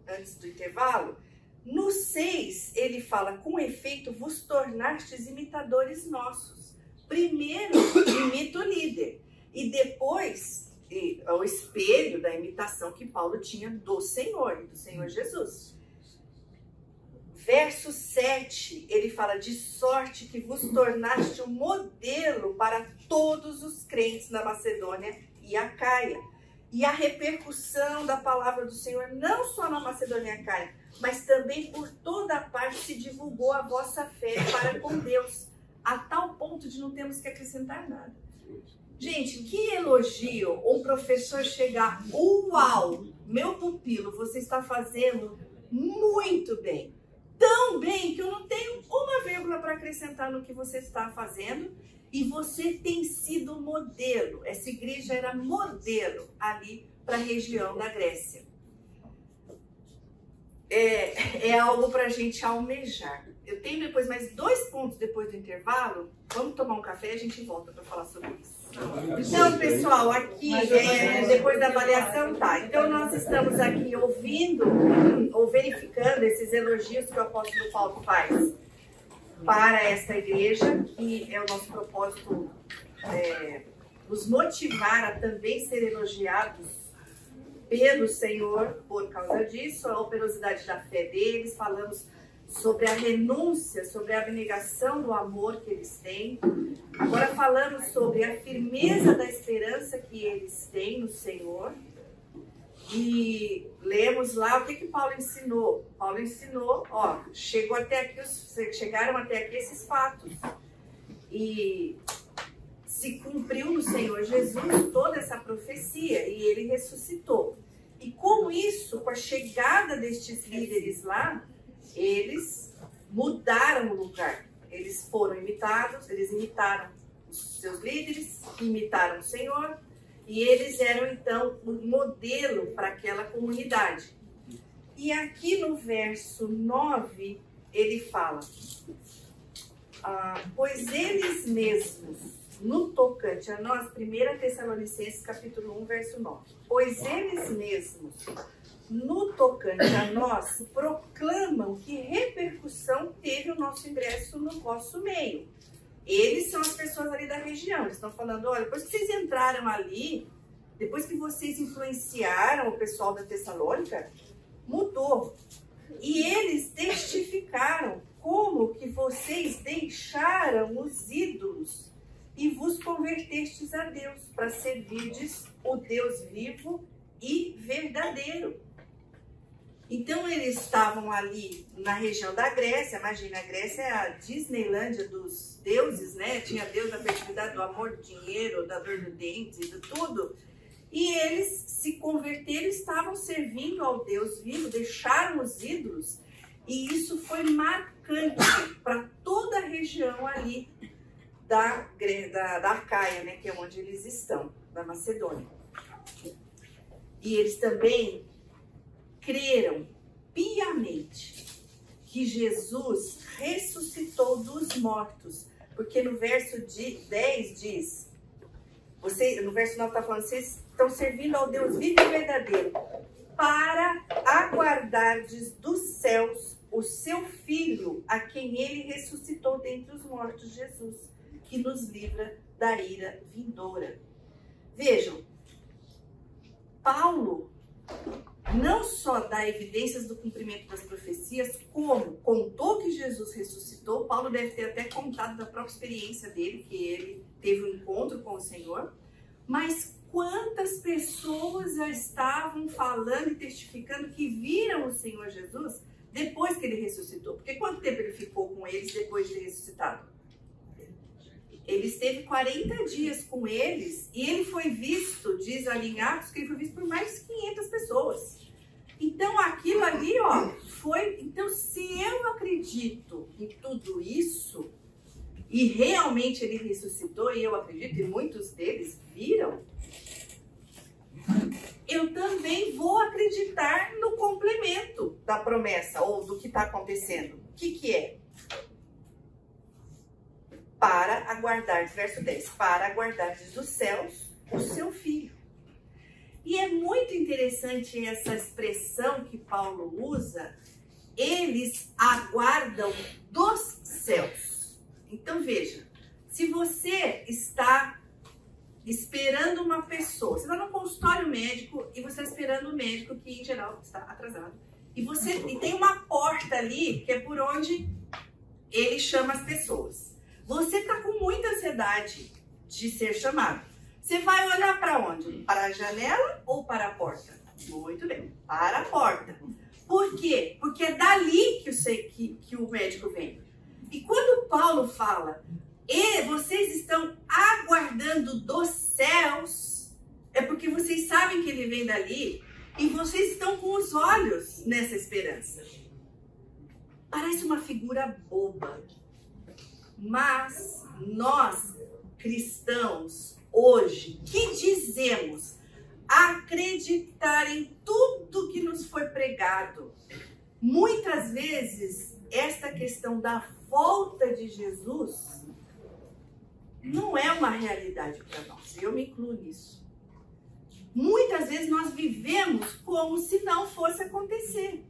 Speaker 1: antes do intervalo. No 6 ele fala, com efeito vos tornastes imitadores nossos. Primeiro imita o líder. E depois, o espelho da imitação que Paulo tinha do Senhor Jesus. verso 7, ele fala: de sorte que vos tornaste um modelo para todos os crentes na Macedônia e Acaia. E a repercussão da palavra do Senhor, não só na Macedônia e Acaia, mas também por toda a parte se divulgou a vossa fé para com Deus, a tal ponto de não termos que acrescentar nada. Gente, que elogio um professor chegar: uau, meu pupilo, você está fazendo muito bem. Tão bem que eu não tenho uma vírgula para acrescentar no que você está fazendo. E você tem sido modelo. Essa igreja era modelo ali para a região da Grécia. É algo para a gente almejar. Eu tenho depois mais 2 pontos depois do intervalo. Vamos tomar um café e a gente volta para falar sobre isso. Então, pessoal, aqui, depois da avaliação, tá. Então, nós estamos aqui ouvindo ou verificando esses elogios que o apóstolo Paulo faz para esta igreja, que é o nosso propósito, nos motivar a também ser elogiados pelo Senhor por causa disso, a operosidade da fé deles. Falamos sobre a renúncia, sobre a abnegação do amor que eles têm. Agora falamos sobre a firmeza da esperança que eles têm no Senhor. E lemos lá o que Paulo ensinou. Paulo ensinou, chegaram até aqui esses fatos. E se cumpriu no Senhor Jesus toda essa profecia e ele ressuscitou. E com isso, com a chegada destes líderes lá, eles mudaram o lugar. Eles foram imitados, eles imitaram os seus líderes, imitaram o Senhor. E eles eram, então, um modelo para aquela comunidade. E aqui no verso 9, ele fala: pois eles mesmos, no tocante a nós, 1 Tessalonicenses, capítulo 1, verso 9. Pois eles mesmos, no tocante a nós, proclamam que repercussão teve o nosso ingresso no vosso meio. Eles são as pessoas ali da região. Eles estão falando: olha, depois que vocês entraram ali, depois que vocês influenciaram o pessoal da Tessalônica, mudou. E eles testificaram como que vocês deixaram os ídolos e vos convertestes a Deus, para servirdes o Deus vivo e verdadeiro. Então, eles estavam ali na região da Grécia. Imagina, a Grécia é a Disneylândia dos deuses, né? Tinha Deus da fertilidade, do amor, do dinheiro, da dor no dente, de tudo. E eles se converteram, estavam servindo ao Deus vivo, deixaram os ídolos. E isso foi marcante para toda a região ali da Acaia, né? Que é onde eles estão, da Macedônia. E eles também creram piamente que Jesus ressuscitou dos mortos, porque no verso 10 diz, no verso 9 está falando: vocês estão servindo ao Deus vivo e verdadeiro, para aguardardes dos céus o seu Filho, a quem ele ressuscitou dentre os mortos, Jesus, que nos livra da ira vindoura. Vejam, Paulo não só dá evidências do cumprimento das profecias, como contou que Jesus ressuscitou. Paulo deve ter até contado da própria experiência dele, que ele teve um encontro com o Senhor. Mas quantas pessoas já estavam falando e testificando que viram o Senhor Jesus depois que ele ressuscitou? Porque quanto tempo ele ficou com eles depois de ter ressuscitado? Ele esteve 40 dias com eles e ele foi visto, diz ali em Atos, que ele foi visto por mais de 500 pessoas. Então aquilo ali, foi... Então, se eu acredito em tudo isso, e realmente ele ressuscitou, e eu acredito, e muitos deles viram, eu também vou acreditar no complemento da promessa, ou do que está acontecendo. O que é? Para aguardar, verso 10, para aguardar dos céus o seu Filho. E é muito interessante essa expressão que Paulo usa: eles aguardam dos céus. Então veja, se você está esperando uma pessoa, você está no consultório médico e você está esperando o médico, que em geral está atrasado, E tem uma porta ali que é por onde ele chama as pessoas. Você está com muita ansiedade de ser chamado. Você vai olhar para onde? Para a janela ou para a porta? Muito bem, para a porta. Por quê? Porque é dali que o médico vem. E quando Paulo fala, e vocês estão aguardando dos céus, é porque vocês sabem que ele vem dali e vocês estão com os olhos nessa esperança. Parece uma figura boba, mas nós, cristãos, hoje, que dizemos acreditar em tudo que nos foi pregado, muitas vezes esta questão da volta de Jesus não é uma realidade para nós. Eu me incluo nisso. Muitas vezes nós vivemos como se não fosse acontecer.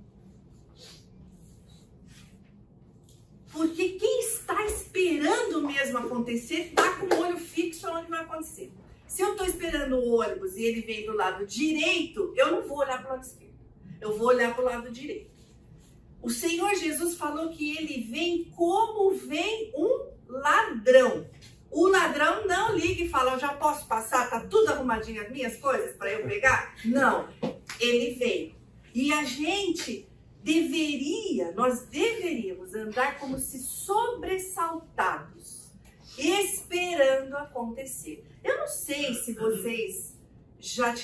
Speaker 1: Porque quem está esperando mesmo acontecer está com o olho fixo onde vai acontecer. Se eu estou esperando o ônibus e ele vem do lado direito, eu não vou olhar para o lado esquerdo. Eu vou olhar para o lado direito. O Senhor Jesus falou que ele vem como vem um ladrão. O ladrão não liga e fala, eu já posso passar, tá tudo arrumadinho as minhas coisas para eu pegar? Não, ele vem. E a gente nós deveríamos andar como se sobressaltados, esperando acontecer. Eu não sei se vocês já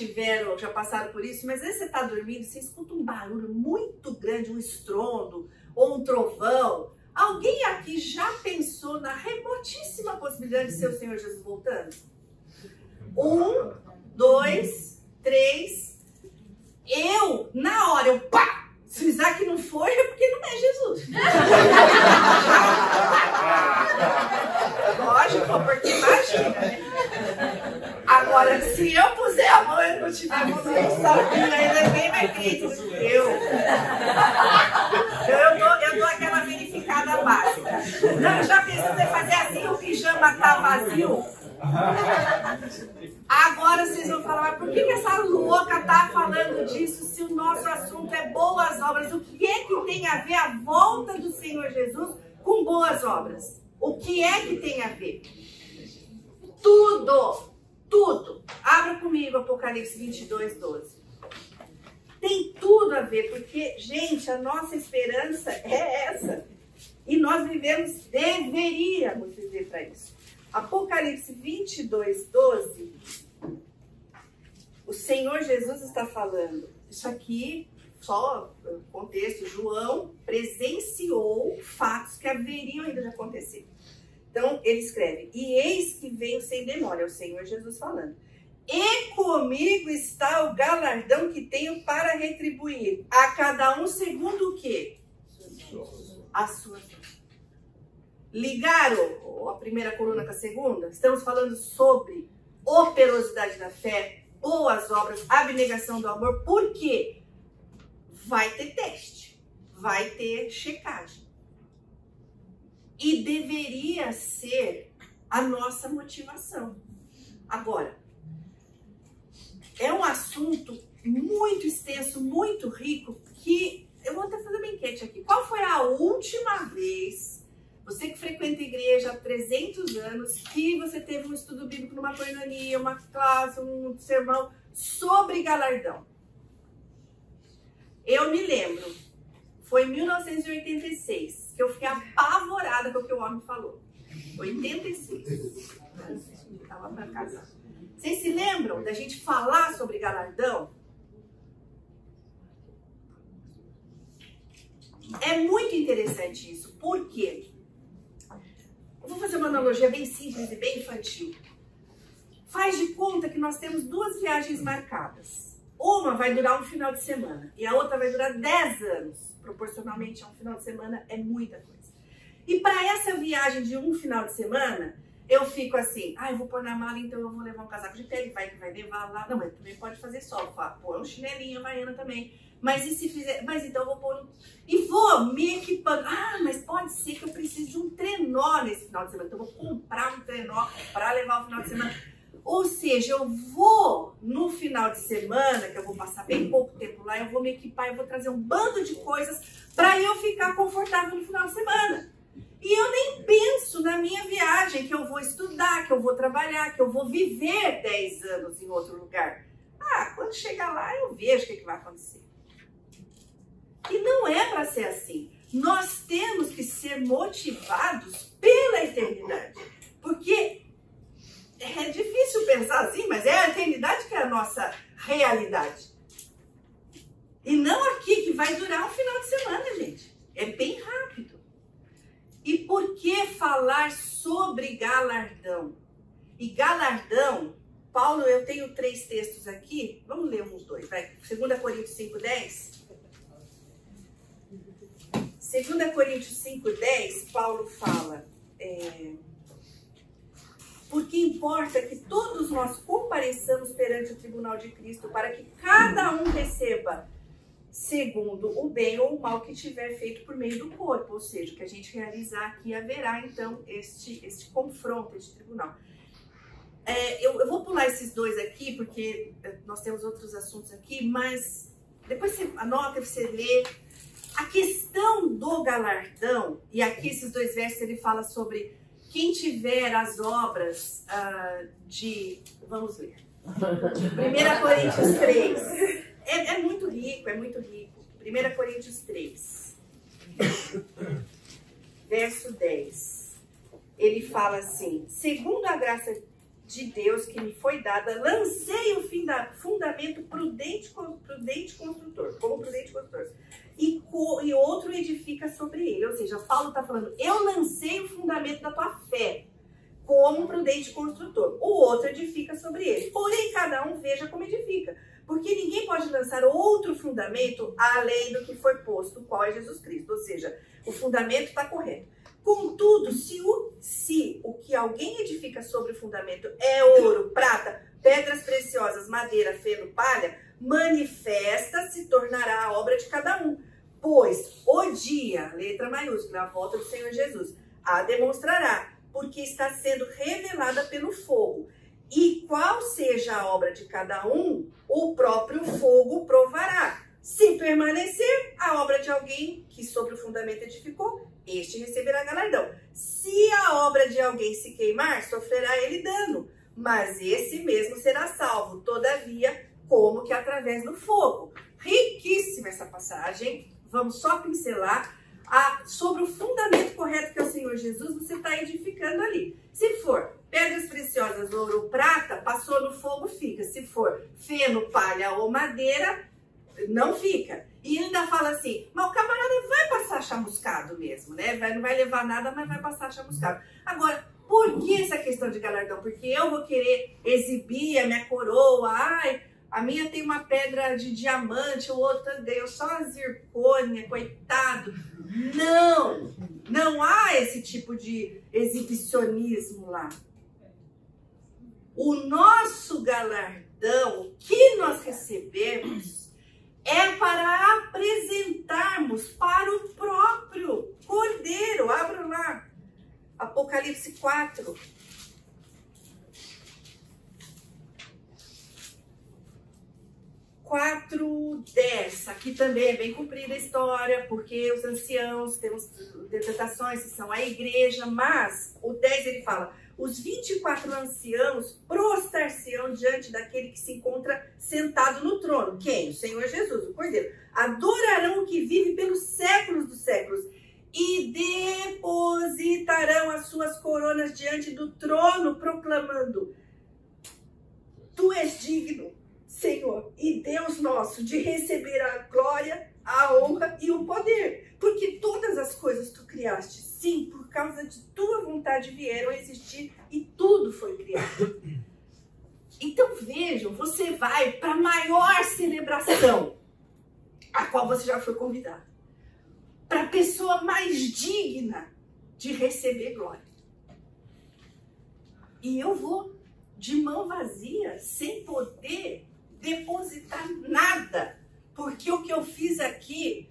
Speaker 1: passaram por isso, mas às vezes você está dormindo, você escuta um barulho muito grande, um estrondo ou um trovão. Alguém aqui já pensou na remotíssima possibilidade de ser o Senhor Jesus voltando? 1, 2, 3. Na hora, pá! Se o Isaac não for, é porque não é Jesus. Lógico, porque imagina, né? Agora, se eu puser a mão e não tiver vontade, ainda ninguém vai crer que sou eu. Eu dou aquela verificada básica. Não, já pensou em fazer assim, o pijama tá vazio? Agora vocês vão falar, mas por que essa louca tá falando disso se o nosso assunto é boas obras? O que é que tem a ver a volta do Senhor Jesus com boas obras? O que é que tem a ver? Tudo! Tudo! Abra comigo Apocalipse 22, 12. Tem tudo a ver, porque, gente, a nossa esperança é essa. E nós deveríamos viver para isso. Apocalipse 22, 12, o Senhor Jesus está falando, isso aqui, só contexto, João presenciou fatos que haveriam ainda de acontecer. Então, ele escreve, e eis que venho sem demora, é o Senhor Jesus falando, e comigo está o galardão que tenho para retribuir a cada um segundo o quê? A sua vida. Ligaram a primeira coluna com a segunda? Estamos falando sobre operosidade da fé, boas obras, abnegação do amor. Por quê? Vai ter teste, vai ter checagem. E deveria ser a nossa motivação. Agora, é um assunto muito extenso, muito rico, que eu vou até fazer uma enquete aqui. Qual foi a última vez, você que frequenta a igreja há 300 anos, que você teve um estudo bíblico numa coinonia, uma classe, um sermão sobre galardão? Eu me lembro, foi em 1986, que eu fiquei apavorada com o que o homem falou. 86. Estava para casa. Vocês se lembram da gente falar sobre galardão? É muito interessante isso. Por quê? Eu vou fazer uma analogia bem simples e bem infantil. Faz de conta que nós temos 2 viagens marcadas. Uma vai durar um final de semana e a outra vai durar 10 anos. Proporcionalmente a um final de semana é muita coisa. E para essa viagem de um final de semana, eu fico assim, eu vou pôr na mala, então eu vou levar um casaco de pele, vai levar lá. Não, mas também pode fazer sol, pôr um chinelinho havaiana também. Mas e se fizer? Mas então eu vou pôr e vou me equipando. Mas pode ser que eu precise de um trenó nesse final de semana. Então eu vou comprar um trenó para levar o final de semana. Ou seja, eu vou no final de semana, que eu vou passar bem pouco tempo lá, eu vou me equipar, eu vou trazer um bando de coisas para eu ficar confortável no final de semana. E eu nem penso na minha viagem, que eu vou estudar, que eu vou trabalhar, que eu vou viver 10 anos em outro lugar. Ah, quando chegar lá eu vejo o que vai acontecer. E não é para ser assim. Nós temos que ser motivados pela eternidade. Porque é difícil pensar assim, mas é a eternidade que é a nossa realidade. E não aqui, que vai durar um final de semana, gente. É bem rápido. E por que falar sobre galardão? E galardão, Paulo, eu tenho 3 textos aqui. Vamos ler uns 2, vai. 2 Coríntios 5:10. 2 Coríntios 5:10, Paulo fala... Porque importa que todos nós compareçamos perante o tribunal de Cristo para que cada um receba segundo o bem ou o mal que tiver feito por meio do corpo. Ou seja, o que a gente realizar aqui haverá então este confronto, este tribunal. Eu vou pular esses 2 aqui porque nós temos outros assuntos aqui, mas depois você anota, você lê. A questão do galardão, e aqui esses 2 versos ele fala sobre... Quem tiver as obras Vamos ler. 1 Coríntios 3. É muito rico, é muito rico. 1 Coríntios 3. Verso 10. Ele fala assim: segundo a graça de Deus que me foi dada, lancei o fundamento prudente construtor, como prudente construtor. E outro edifica sobre ele. Ou seja, Paulo está falando, eu lancei o fundamento da tua fé, como prudente construtor. O outro edifica sobre ele. Porém, cada um veja como edifica. Porque ninguém pode lançar outro fundamento além do que foi posto, qual é Jesus Cristo. Ou seja, o fundamento está correto. Contudo, se o que alguém edifica sobre o fundamento é ouro, prata, pedras preciosas, madeira, feno, palha, manifesta se tornará a obra de cada um. Pois o dia, letra maiúscula, a volta do Senhor Jesus, a demonstrará, porque está sendo revelada pelo fogo. E qual seja a obra de cada um, o próprio fogo provará. Se permanecer a obra de alguém que sobre o fundamento edificou, este receberá galardão. Se a obra de alguém se queimar, sofrerá ele dano, mas esse mesmo será salvo, todavia, como que através do fogo. Riquíssima essa passagem. Vamos só pincelar sobre o fundamento correto que é o Senhor Jesus. Você está edificando ali. Se for pedras preciosas, ouro, prata, passou no fogo, fica. Se for feno, palha ou madeira, não fica. E ainda fala assim, mas o camarada vai passar chamuscado mesmo, né? Não vai levar nada, mas vai passar chamuscado. Agora, por que essa questão de galardão? Porque eu vou querer exibir a minha coroa. Ai, a minha tem uma pedra de diamante, o outro deu só a zircônia, coitado. Não, não há esse tipo de exibicionismo lá. O nosso galardão, o que nós recebemos, é para apresentarmos para o próprio Cordeiro. Abra lá, Apocalipse 4. 4:10. Aqui também é bem comprida a história, porque os anciãos, temos interpretações que são a igreja, mas o 10 ele fala, os 24 anciãos prostrar-se-ão diante daquele que se encontra sentado no trono. Quem? O Senhor Jesus, o Cordeiro. Adorarão o que vive pelos séculos dos séculos e depositarão as suas coronas diante do trono, proclamando: Tu és digno, Senhor e Deus nosso, de receber a glória, a honra e o poder, porque todas as coisas tu criaste, sim, por causa de tua vontade vieram a existir e tudo foi criado. Então vejam, você vai para a maior celebração a qual você já foi convidado, para a pessoa mais digna de receber glória. E eu vou de mão vazia, sem poder depositar nada, porque o que eu fiz aqui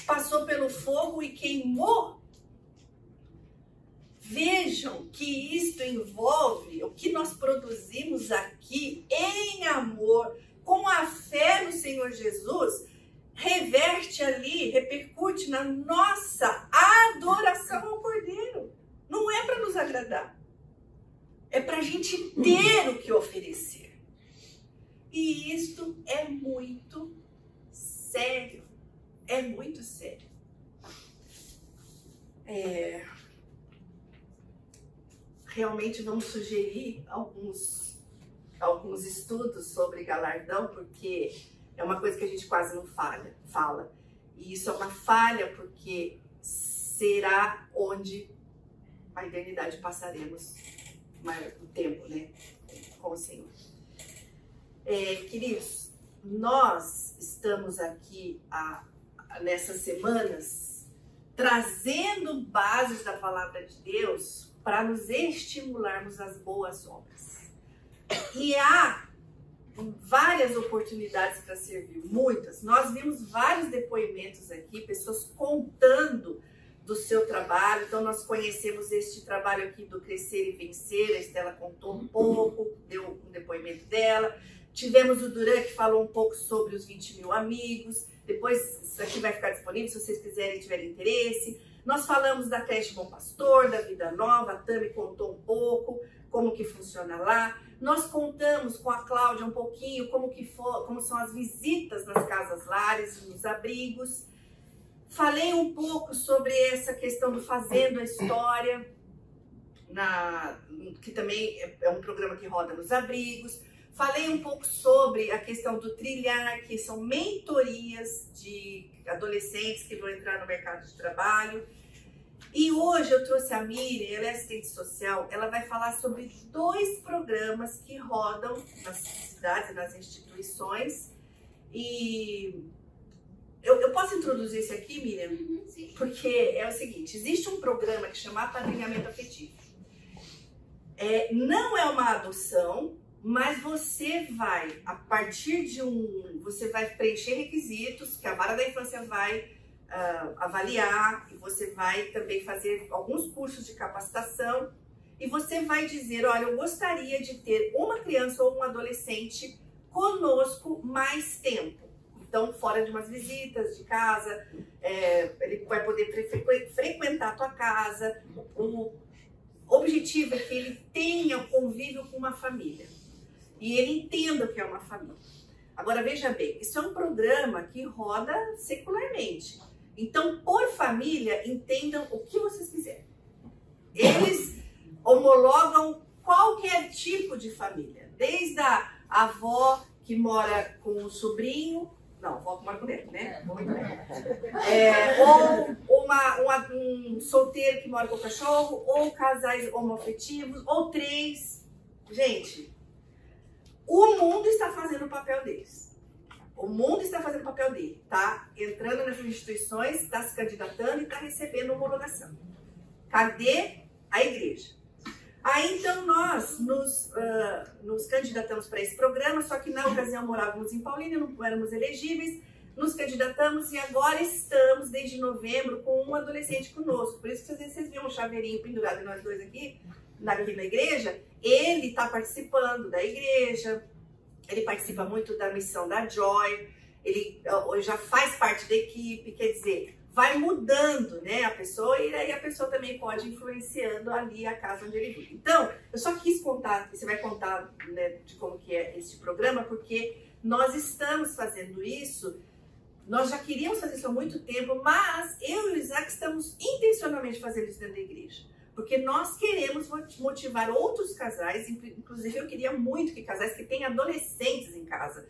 Speaker 1: passou pelo fogo e queimou. vejam que isto envolve o que nós produzimos aqui em amor, com a fé no Senhor Jesus, reverte ali, repercute na nossa adoração ao Cordeiro. Não é para nos agradar, é para a gente ter o que oferecer. E isto é muito sério, é muito sério. Realmente vamos sugerir alguns estudos sobre galardão, porque é uma coisa que a gente quase não fala. E isso é uma falha, porque será onde a eternidade passaremos o tempo, né, com o Senhor. Queridos, nós estamos aqui nessas semanas trazendo bases da palavra de Deus para nos estimularmos às boas obras. E há várias oportunidades para servir, muitas. Nós vimos vários depoimentos aqui, pessoas contando do seu trabalho. Então nós conhecemos este trabalho aqui do Crescer e Vencer. A Estela contou um pouco, deu um depoimento dela. Tivemos o Duran, que falou um pouco sobre os 20 mil amigos. Depois isso aqui vai ficar disponível se vocês quiserem, tiverem interesse. Nós falamos da creche Bom Pastor, da Vida Nova. A Tami contou um pouco como que funciona lá. Nós contamos com a Cláudia um pouquinho como são as visitas nas casas lares, nos abrigos. Falei um pouco sobre essa questão do Fazendo a História, que também é um programa que roda nos abrigos. Falei um pouco sobre a questão do Trilhar, que são mentorias de adolescentes que vão entrar no mercado de trabalho. E hoje eu trouxe a Miriam, ela é assistente social, ela vai falar sobre 2 programas que rodam nas cidades e nas instituições. E eu posso introduzir esse aqui, Miriam?
Speaker 4: Sim.
Speaker 1: Porque é o seguinte, existe um programa que chama Apadrinhamento Afetivo. Não é uma adoção, mas você vai, a partir de você vai preencher requisitos que a Vara da Infância vai avaliar, e você vai também fazer alguns cursos de capacitação, e você vai dizer, olha, eu gostaria de ter uma criança ou um adolescente conosco mais tempo. Então, fora de umas visitas de casa, ele vai poder frequentar a tua casa. O objetivo é que ele tenha o convívio com uma família. E ele entenda o que é uma família. Agora, veja bem, isso é um programa que roda secularmente. Então, por família, entendam o que vocês quiserem. Eles homologam qualquer tipo de família. Desde a avó que mora com o sobrinho, não, a avó que mora com ele, né? Ou um solteiro que mora com o cachorro, ou casais homoafetivos, ou 3. Gente, o mundo está fazendo o papel deles. O mundo está fazendo o papel dele, tá? Entrando nessas instituições, está se candidatando e está recebendo homologação. Cadê a igreja? Aí então nós nos candidatamos para esse programa, só que na ocasião morávamos em Paulínia, não éramos elegíveis, nos candidatamos e agora estamos desde novembro com um adolescente conosco. Por isso que às vezes vocês viram um chaveirinho pendurado em nós dois aqui na igreja. Ele está participando da igreja. Ele participa muito da missão da Joy, ele já faz parte da equipe, quer dizer, vai mudando, né, a pessoa, e aí a pessoa também pode ir influenciando ali a casa onde ele vive. Então, eu só quis contar, você vai contar, né, de como que é este programa, porque nós estamos fazendo isso, nós já queríamos fazer isso há muito tempo, mas eu e o Isaac estamos intencionalmente fazendo isso dentro da igreja. Porque nós queremos motivar outros casais, inclusive eu queria muito que casais que têm adolescentes em casa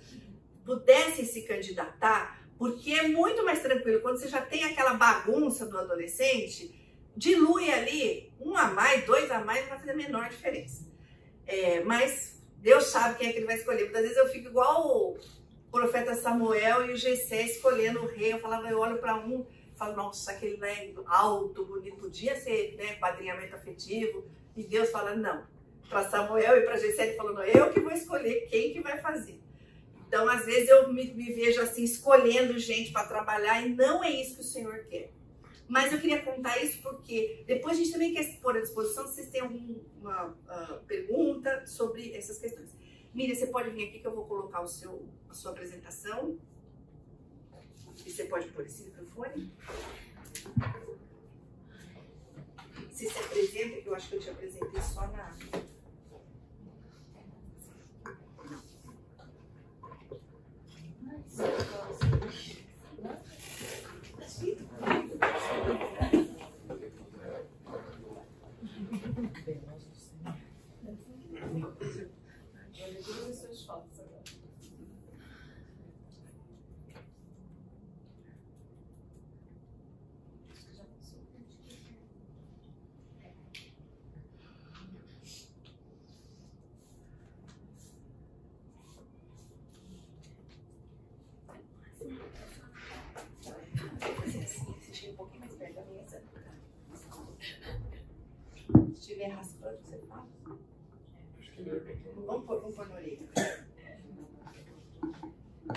Speaker 1: pudessem se candidatar, porque é muito mais tranquilo. Quando você já tem aquela bagunça do adolescente, dilui ali, 1 a mais, 2 a mais, não vai fazer a menor diferença. Mas Deus sabe quem é que ele vai escolher. Muitas vezes eu fico igual o profeta Samuel e o Jessé escolhendo o rei. Eu olho para um, falo, nossa, aquele é alto, bonito, podia ser, né, padrinhamento afetivo. E Deus fala, não. Para Samuel e para Jessé, ele falou, não, eu que vou escolher quem que vai fazer. Então, às vezes, eu me vejo assim, escolhendo gente para trabalhar, e não é isso que o Senhor quer. Mas eu queria contar isso porque depois a gente também quer se pôr à disposição se vocês têm alguma pergunta sobre essas questões. Miriam, você pode vir aqui que eu vou colocar a sua apresentação. E você pode pôr esse microfone. Se apresenta, que eu acho que eu te apresentei só na... Se estiver raspando, você fala. Vamos pôr na orelha.
Speaker 3: Na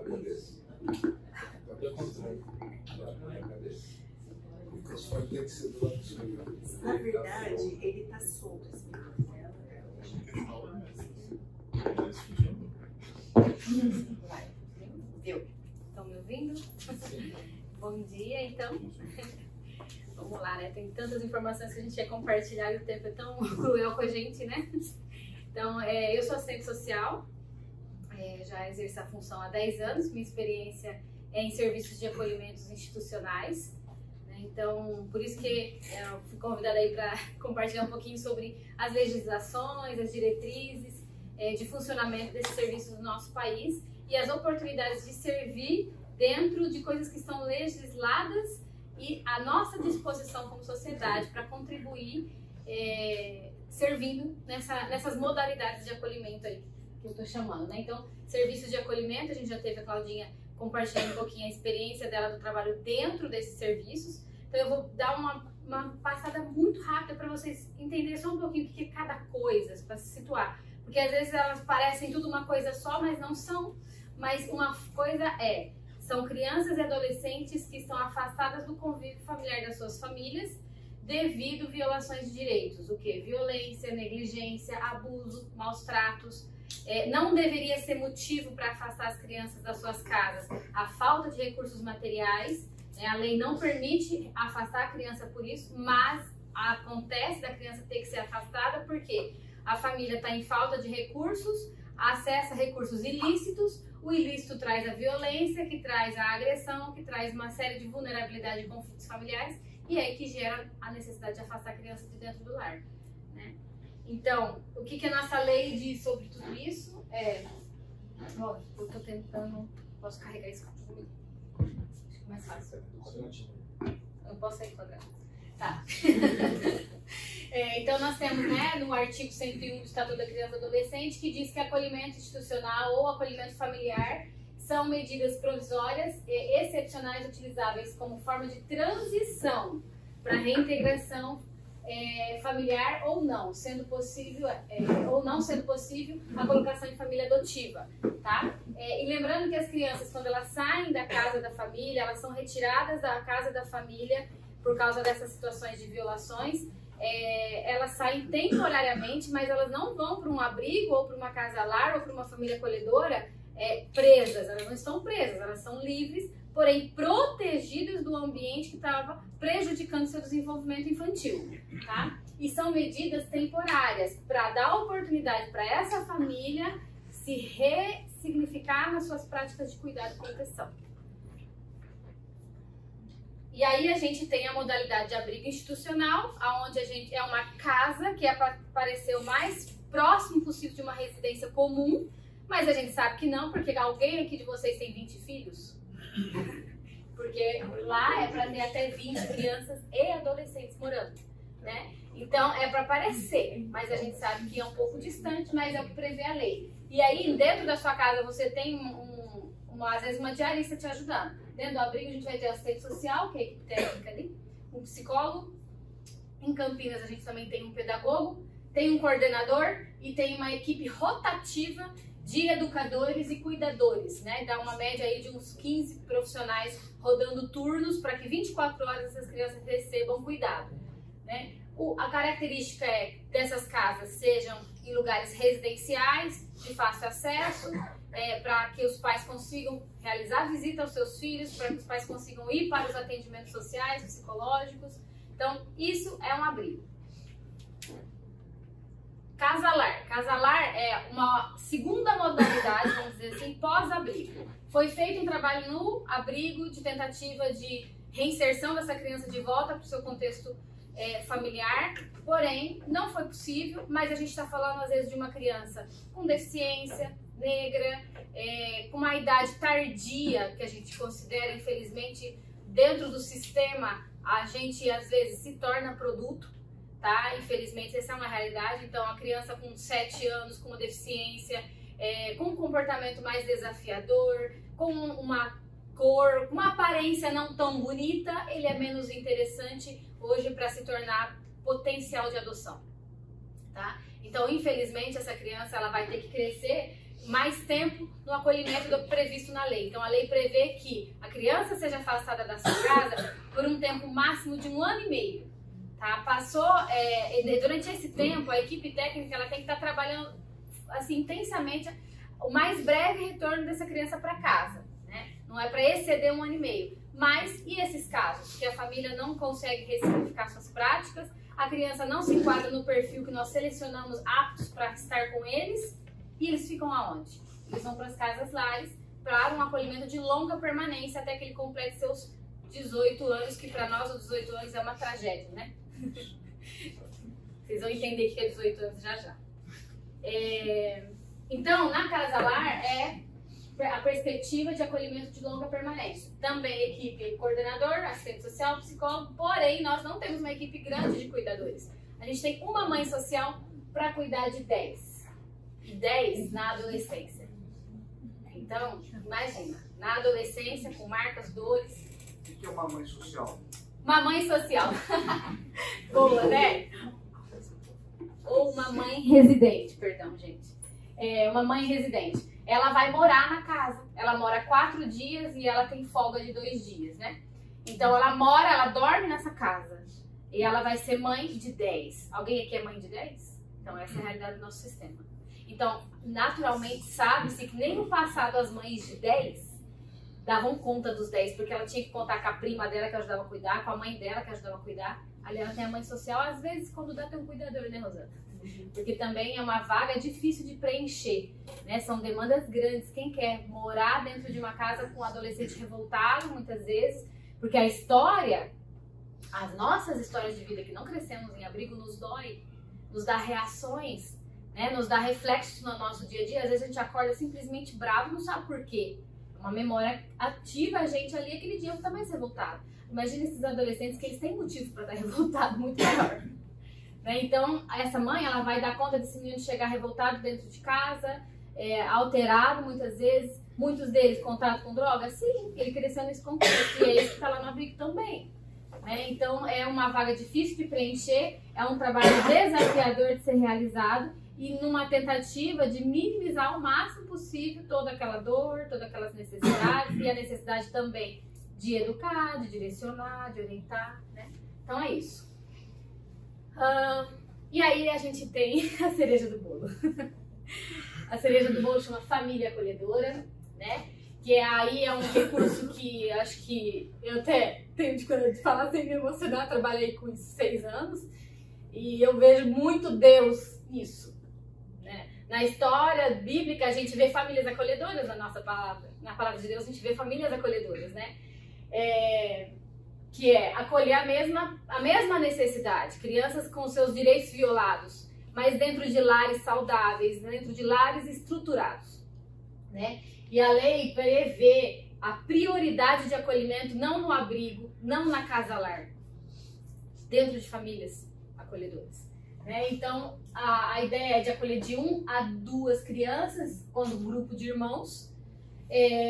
Speaker 3: cabeça.
Speaker 1: Na verdade, ele tá solto assim. Vai. Deu.
Speaker 4: Estão me ouvindo? Bom dia, então. Vamos lá, né? Tem tantas informações que a gente quer compartilhar e o tempo é tão cruel com a gente, né? Então, eu sou assistente social, já exerço a função há 10 anos, minha experiência é em serviços de acolhimentos institucionais, né? Então, por isso que eu fui convidada aí para compartilhar um pouquinho sobre as legislações, as diretrizes de funcionamento desses serviços no nosso país e as oportunidades de servir dentro de coisas que estão legisladas e a nossa disposição como sociedade para contribuir servindo nessas modalidades de acolhimento aí que eu estou chamando, né? Então, serviços de acolhimento, a gente já teve a Claudinha compartilhando um pouquinho a experiência dela do trabalho dentro desses serviços. Então, eu vou dar uma passada muito rápida para vocês entenderem só um pouquinho o que é cada coisa, para se situar. Porque às vezes elas parecem tudo uma coisa só, mas não são. Mas uma coisa são crianças e adolescentes que estão afastadas do convívio familiar das suas famílias devido a violações de direitos. O que? Violência, negligência, abuso, maus tratos. Não deveria ser motivo para afastar as crianças das suas casas a falta de recursos materiais, né? A lei não permite afastar a criança por isso, mas acontece da criança ter que ser afastada porque a família está em falta de recursos, acessa recursos ilícitos, o ilícito traz a violência, que traz a agressão, que traz uma série de vulnerabilidade e conflitos familiares, e é aí que gera a necessidade de afastar a criança de dentro do lar, né? Então, o que a nossa lei diz sobre tudo isso Ó, eu tô tentando... Posso carregar isso comigo? Acho que é mais fácil. Eu posso sair quadrado. Tá. Então, nós temos, né, no artigo 101 do Estatuto da Criança e do Adolescente, que diz que acolhimento institucional ou acolhimento familiar são medidas provisórias e excepcionais utilizáveis como forma de transição para reintegração familiar ou não, sendo possível ou não sendo possível a colocação em família adotiva, tá? E lembrando que as crianças, quando elas saem da casa da família, elas são retiradas da casa da família por causa dessas situações de violações. Elas saem temporariamente, mas elas não vão para um abrigo ou para uma casa-lar ou para uma família acolhedora presas. Elas não estão presas, elas são livres, porém protegidas do ambiente que estava prejudicando seu desenvolvimento infantil, tá? E são medidas temporárias para dar oportunidade para essa família se ressignificar nas suas práticas de cuidado e proteção. E aí a gente tem a modalidade de abrigo institucional, onde a gente é uma casa que é para parecer o mais próximo possível de uma residência comum, mas a gente sabe que não, porque alguém aqui de vocês tem 20 filhos? Porque lá é para ter até 20 crianças e adolescentes morando, né? Então é para parecer, mas a gente sabe que é um pouco distante, mas é o que prevê a lei. E aí dentro da sua casa você tem às vezes uma diarista te ajudando. Dentro do abrigo a gente vai ter assistente social, que é a equipe técnica ali, um psicólogo. Em Campinas a gente também tem um pedagogo, tem um coordenador e tem uma equipe rotativa de educadores e cuidadores, né? Dá uma média aí de uns 15 profissionais rodando turnos para que 24 horas essas crianças recebam cuidado, né? A característica é dessas casas sejam em lugares residenciais, de fácil acesso, para que os pais consigam realizar visita aos seus filhos, para que os pais consigam ir para os atendimentos sociais, psicológicos. Então, isso é um abrigo. Casalar. Casalar é uma segunda modalidade, vamos dizer assim, pós-abrigo. Foi feito um trabalho no abrigo de tentativa de reinserção dessa criança de volta para o seu contexto familiar, porém não foi possível, mas a gente está falando às vezes de uma criança com deficiência, negra, com uma idade tardia, que a gente considera, infelizmente, dentro do sistema, a gente às vezes se torna produto, tá? Infelizmente essa é uma realidade. Então a criança com 7 anos, com uma deficiência, com um comportamento mais desafiador, com uma cor, uma aparência não tão bonita, ele é menos interessante hoje para se tornar potencial de adoção, tá? Então, infelizmente, essa criança ela vai ter que crescer mais tempo no acolhimento do que previsto na lei. Então, a lei prevê que a criança seja afastada da sua casa por um tempo máximo de 1 ano e meio, tá? Passou, durante esse tempo, a equipe técnica ela tem que estar trabalhando assim intensamente o mais breve retorno dessa criança para casa. Não é para exceder 1 ano e meio. Mas, e esses casos? Que a família não consegue ressignificar suas práticas, a criança não se enquadra no perfil que nós selecionamos aptos para estar com eles, e eles ficam aonde? Eles vão para as casas lares para um acolhimento de longa permanência até que ele complete seus 18 anos, que para nós os 18 anos é uma tragédia, né? Vocês vão entender o que é 18 anos já já. Então, na casa lar a perspectiva de acolhimento de longa permanência. Também equipe coordenador, assistente social, psicólogo, porém nós não temos uma equipe grande de cuidadores. A gente tem uma mãe social para cuidar de 10. E 10 na adolescência. Então, imagina, na adolescência, com marcas, dores.
Speaker 6: O que é uma mãe social?
Speaker 4: Uma mãe social. Boa, né? Ou uma mãe residente, perdão, gente. Uma mãe residente. Ela vai morar na casa. Ela mora 4 dias e ela tem folga de 2 dias, né? Então ela dorme nessa casa. E ela vai ser mãe de 10. Alguém aqui é mãe de 10? Então essa é a realidade do nosso sistema. Então, naturalmente, sabe-se que nem no passado as mães de 10 davam conta dos 10, porque ela tinha que contar com a prima dela que ajudava a cuidar, com a mãe dela que ajudava a cuidar. Ali ela tem a mãe social, às vezes quando dá tem um cuidador, né, Rosana? Porque também é uma vaga difícil de preencher, né? São demandas grandes. Quem quer morar dentro de uma casa com um adolescente revoltado, muitas vezes, porque a história, as nossas histórias de vida que não crescemos em abrigo nos dói, nos dá reações, né? Nos dá reflexos no nosso dia a dia. Às vezes a gente acorda simplesmente bravo, não sabe por quê. Uma memória ativa a gente ali, aquele dia tá mais revoltado. Imagina esses adolescentes que eles têm motivo para estar revoltado, muito maior. Então, essa mãe, ela vai dar conta desse menino chegar revoltado dentro de casa, alterado muitas vezes, muitos deles contato com droga, sim, ele cresceu nesse contexto, e é isso que está lá no abrigo também. Então, é uma vaga difícil de preencher, é um trabalho desafiador de ser realizado, e numa tentativa de minimizar ao máximo possível toda aquela dor, todas aquelas necessidades, e a necessidade também de educar, de direcionar, de orientar, né? Então, é isso. E aí a gente tem a cereja do bolo. A cereja do bolo chama família acolhedora, né? Que aí é um recurso que acho que eu até tenho de falar sem me emocionar. Trabalhei com isso 6 anos e eu vejo muito Deus nisso, né? Na história bíblica a gente vê famílias acolhedoras na nossa palavra. Na palavra de Deus a gente vê famílias acolhedoras, né? Que é acolher a mesma necessidade, crianças com seus direitos violados, mas dentro de lares saudáveis, dentro de lares estruturados, né? E a lei prevê a prioridade de acolhimento não no abrigo, não na casa-lar, dentro de famílias acolhedoras, né? Então, a ideia é de acolher de 1 a 2 crianças, quando grupo de irmãos.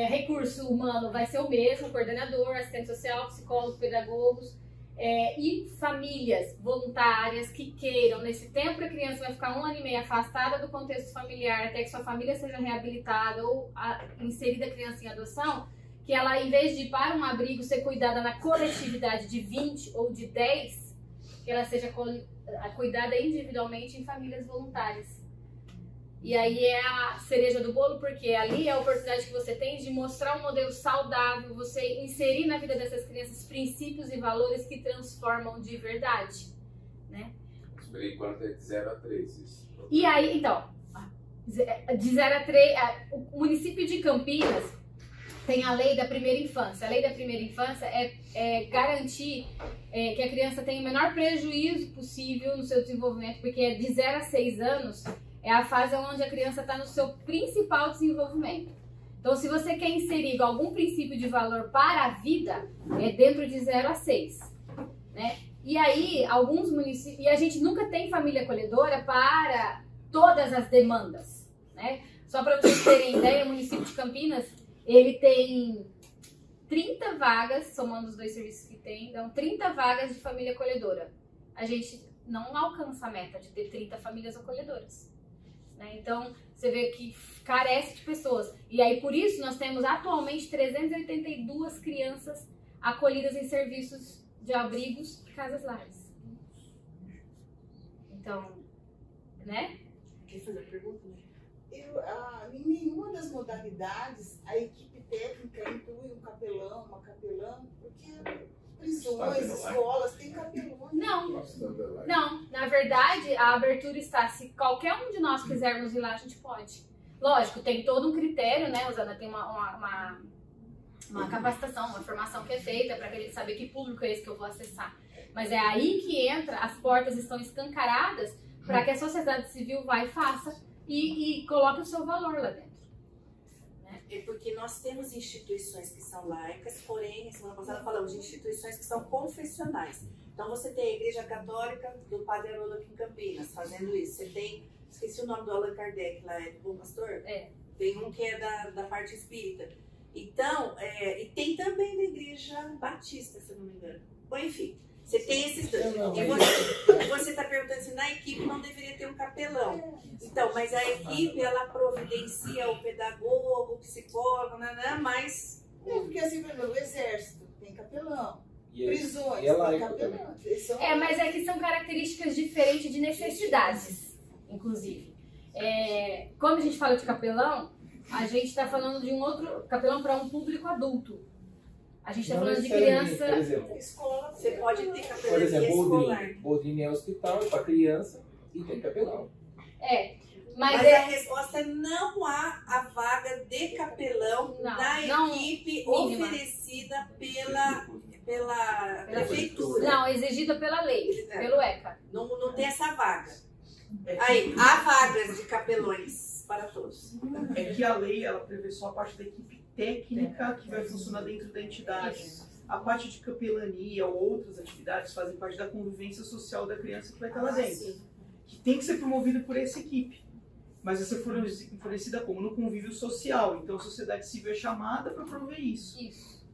Speaker 4: Recurso humano vai ser o mesmo, coordenador, assistente social, psicólogo, pedagogos, E famílias voluntárias que queiram, nesse tempo que a criança vai ficar 1 ano e meio afastada do contexto familiar, até que sua família seja reabilitada ou inserida a criança em adoção, que ela, em vez de ir para um abrigo, ser cuidada na coletividade de 20 ou de 10, que ela seja cuidada individualmente em famílias voluntárias. E aí é a cereja do bolo, porque ali é a oportunidade que você tem de mostrar um modelo saudável, você inserir na vida dessas crianças princípios e valores que transformam de verdade, né?
Speaker 5: Por enquanto é de 0 a 3 isso.
Speaker 4: E aí, então, de 0 a 3, o município de Campinas tem a lei da primeira infância. A lei da primeira infância é garantir que a criança tenha o menor prejuízo possível no seu desenvolvimento, porque é de 0 a 6 anos, é a fase onde a criança está no seu principal desenvolvimento. Então, se você quer inserir algum princípio de valor para a vida, é dentro de 0 a 6, né? E aí, alguns municípios... E a gente nunca tem família acolhedora para todas as demandas, né? Só para vocês terem ideia, o município de Campinas, ele tem 30 vagas, somando os 2 serviços que tem, então 30 vagas de família acolhedora. A gente não alcança a meta de ter 30 famílias acolhedoras, né? Então, você vê que carece de pessoas. E aí, por isso, nós temos atualmente 382 crianças acolhidas em serviços de abrigos e casas-lares. Então, né?
Speaker 1: Quer fazer a pergunta?
Speaker 7: Em nenhuma das modalidades a equipe técnica inclui um capelão, uma capelã, porque prisões, escolas, tem capelões.
Speaker 4: Não, na verdade a abertura está, se qualquer um de nós quisermos ir lá, a gente pode. Lógico, tem todo um critério, né, Rosana? Tem uma capacitação, uma formação que é feita para a gente saber que público é esse que eu vou acessar. Mas é aí que entra, as portas estão escancaradas para que a sociedade civil vá e faça e coloque o seu valor lá dentro.
Speaker 1: É porque nós temos instituições que são laicas, porém, semana passada falamos de instituições que são confessionais. Então você tem a Igreja Católica do Padre Haroldo aqui em Campinas fazendo isso. Você tem, esqueci o nome do Allan Kardec lá, é do Bom Pastor?
Speaker 4: É.
Speaker 1: Tem um que é da parte espírita. Então, e tem também da Igreja Batista, se eu não me engano. Bom, enfim, você tem esses dois. E você está perguntando se na equipe não deveria ter um capelão. Então, mas a equipe, ela providencia o pedagogo, o psicólogo, mas...
Speaker 7: Porque assim, por exemplo, o exército tem capelão, prisões
Speaker 8: e ela
Speaker 7: tem capelão.
Speaker 4: Mas é que são características diferentes de necessidades, inclusive. Quando a gente fala de capelão, a gente está falando de um outro capelão para um público adulto. A gente está falando de criança...
Speaker 8: Por exemplo,
Speaker 1: escola, você pode ter capelão.
Speaker 8: Por exemplo,
Speaker 1: escolar.
Speaker 8: Boldrini é hospital, é para criança e tem capelão.
Speaker 1: Mas a resposta é não há a vaga de capelão na equipe oferecida pela prefeitura.
Speaker 4: Não, exigida pela lei, pelo ECA.
Speaker 1: Não tem essa vaga. Aí, há vagas de capelões para todos.
Speaker 9: É que a lei, ela prevê só a parte da equipe técnica que vai funcionar dentro da entidade. A parte de capelania ou outras atividades fazem parte da convivência social da criança que vai estar lá dentro. Que tem que ser promovida por essa equipe. Mas vai ser fornecida como? No convívio social. Então a sociedade civil é chamada para prover isso.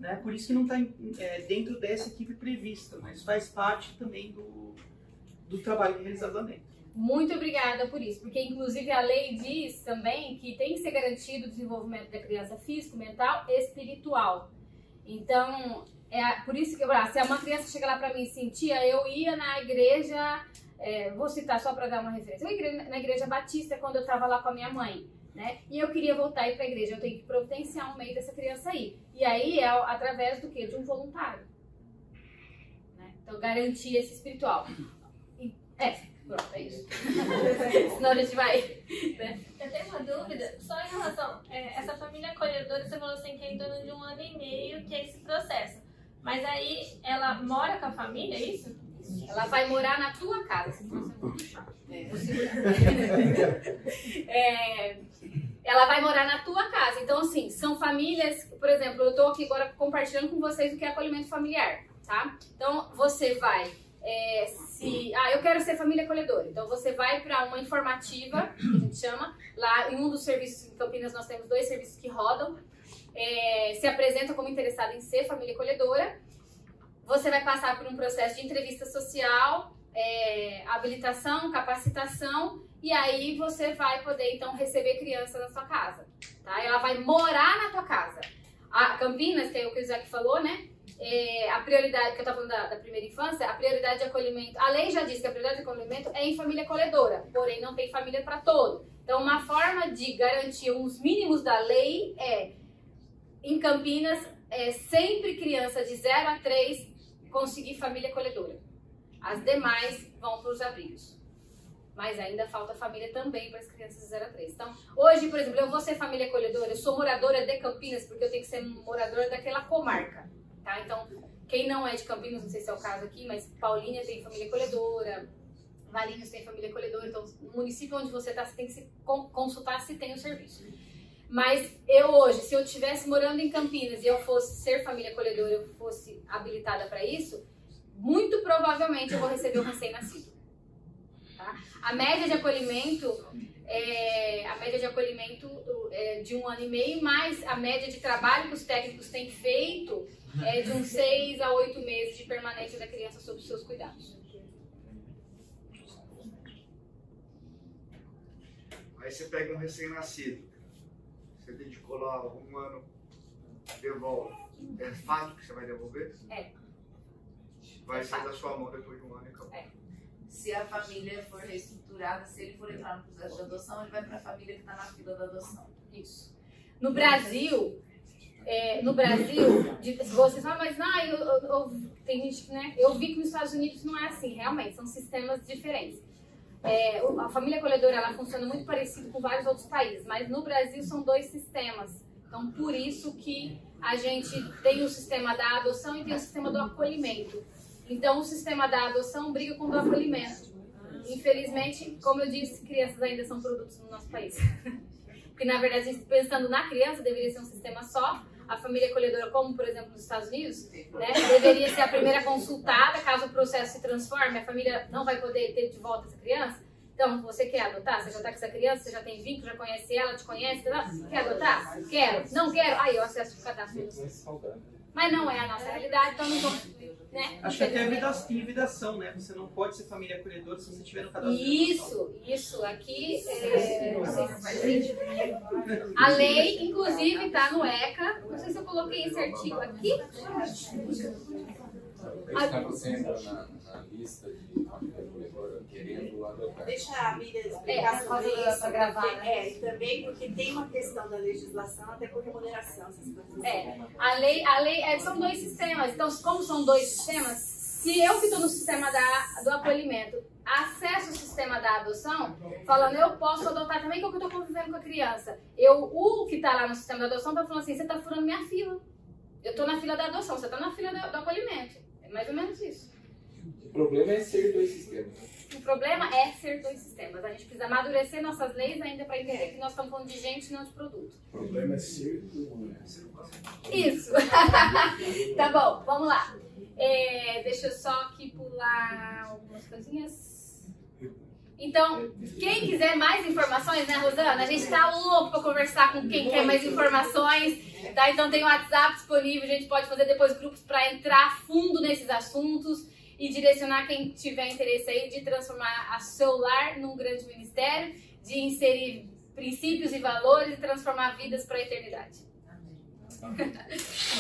Speaker 9: Né? Por isso que não está dentro dessa equipe prevista, mas faz parte também do trabalho realizado lá dentro.
Speaker 4: Muito obrigada por isso, porque inclusive a lei diz também que tem que ser garantido o desenvolvimento da criança físico, mental e espiritual. Então, por isso que se uma criança chega lá para mim e sentia, eu ia na igreja, vou citar só para dar uma referência, eu ia na igreja Batista quando eu estava lá com a minha mãe, né? E eu queria voltar a ir para a igreja, eu tenho que providenciar um meio dessa criança aí. E aí é através do quê? De um voluntário. Né? Então, garantir esse espiritual. Pronto, é isso. Senão a gente vai. Né?
Speaker 10: Eu tenho uma dúvida, só em relação essa família acolhedora, você falou assim que é em torno de 1 ano e meio que é esse processo. Mas aí ela mora com a família, é isso?
Speaker 4: Ela vai morar na tua casa. Se ela vai morar na tua casa. Então, assim, são famílias, por exemplo, eu estou aqui agora compartilhando com vocês o que é acolhimento familiar, tá? Então, você vai. Eu quero ser família acolhedora, então você vai para uma informativa, que a gente chama, lá em um dos serviços em Campinas nós temos 2 serviços que rodam, se apresenta como interessado em ser família acolhedora, você vai passar por um processo de entrevista social, habilitação, capacitação, e aí você vai poder, então, receber criança na sua casa, tá? Ela vai morar na tua casa. A Campinas, que é o que o Isaac falou, né? A prioridade, que eu estava falando da primeira infância, a prioridade de acolhimento, a lei já diz que a prioridade de acolhimento é em família acolhedora, porém não tem família para todo. Então, uma forma de garantir os mínimos da lei em Campinas, sempre criança de 0 a 3 conseguir família acolhedora. As demais vão para os abrigos. Mas ainda falta família também para as crianças de 0 a 3. Então, hoje, por exemplo, eu vou ser família acolhedora, eu sou moradora de Campinas, porque eu tenho que ser moradora daquela comarca. Tá? Então, quem não é de Campinas, não sei se é o caso aqui, mas Paulínia tem família acolhedora, Valinhos tem família acolhedora, então no município onde você está, você tem que se consultar se tem o serviço. Mas eu hoje, se eu estivesse morando em Campinas e eu fosse ser família acolhedora, eu fosse habilitada para isso, muito provavelmente eu vou receber um recém-nascido. Tá? A média de acolhimento de 1 ano e meio, mais a média de trabalho que os técnicos têm feito é de uns 6 a 8 meses de permanência da criança sob os seus cuidados.
Speaker 6: Aí você pega um recém-nascido, você dedicou lá 1 ano, devolve. É fato que você vai devolver? Vai ser da sua mão depois de 1 ano e acabou.
Speaker 1: Se a família for reestruturada, se ele for entrar no processo de adoção, ele vai para a família que está na fila da adoção.
Speaker 4: Isso. No Brasil, vocês falam, mas tem gente que, né? Eu vi que nos Estados Unidos não é assim, realmente, são sistemas diferentes. A família acolhedora, ela funciona muito parecido com vários outros países, mas no Brasil são 2 sistemas. Então, por isso que a gente tem o sistema da adoção e tem o sistema do acolhimento. Então, o sistema da adoção briga com o do acolhimento. Infelizmente, como eu disse, crianças ainda são produtos no nosso país. Porque, na verdade, pensando na criança, deveria ser um sistema só. A família acolhedora, como, por exemplo, nos Estados Unidos, né, deveria ser a primeira consultada. Caso o processo se transforme, a família não vai poder ter de volta essa criança. Então, você quer adotar? Você já está com essa criança, você já tem vínculo, já conhece ela, te conhece, quer adotar? Quero. Não quero? Aí eu acesso o cadastro. Mas não é a nossa realidade, então não vamos, né?
Speaker 9: Acho que até tem vedação, né? Você não pode ser família acolhedora se você tiver no cadastro.
Speaker 4: Isso. Aqui, a lei, inclusive, está no ECA. Não sei se eu coloquei esse artigo aqui.
Speaker 5: Você entra na lista de família acolhedora querendo adotar.
Speaker 1: Deixa a Miriam explicar sobre isso. Para gravar, né? E também porque tem uma questão da legislação, até por remuneração, essas coisas.
Speaker 4: A lei são 2 sistemas. Então, como são 2 sistemas, se eu que estou no sistema do acolhimento acesso o sistema da adoção, falando eu posso adotar também, que é o que eu estou convivendo com a criança. O que está lá no sistema da adoção está falando assim, você está furando minha fila. Eu estou na fila da adoção, você está na fila do acolhimento. É mais ou menos isso.
Speaker 5: O problema é ser 2 sistemas.
Speaker 4: O problema é ser 2 sistemas. A gente precisa amadurecer nossas leis ainda para entender que nós estamos falando de gente e não de produto.
Speaker 2: O problema é ser
Speaker 4: Isso. Tá bom, vamos lá. Deixa eu só aqui pular algumas coisinhas. Então, quem quiser mais informações, né, Rosana? A gente tá louco para conversar com quem quer mais informações, tá? Então tem o WhatsApp disponível, a gente pode fazer depois grupos para entrar a fundo nesses assuntos e direcionar quem tiver interesse aí de transformar a seu lar num grande ministério, de inserir princípios e valores e transformar vidas para a eternidade.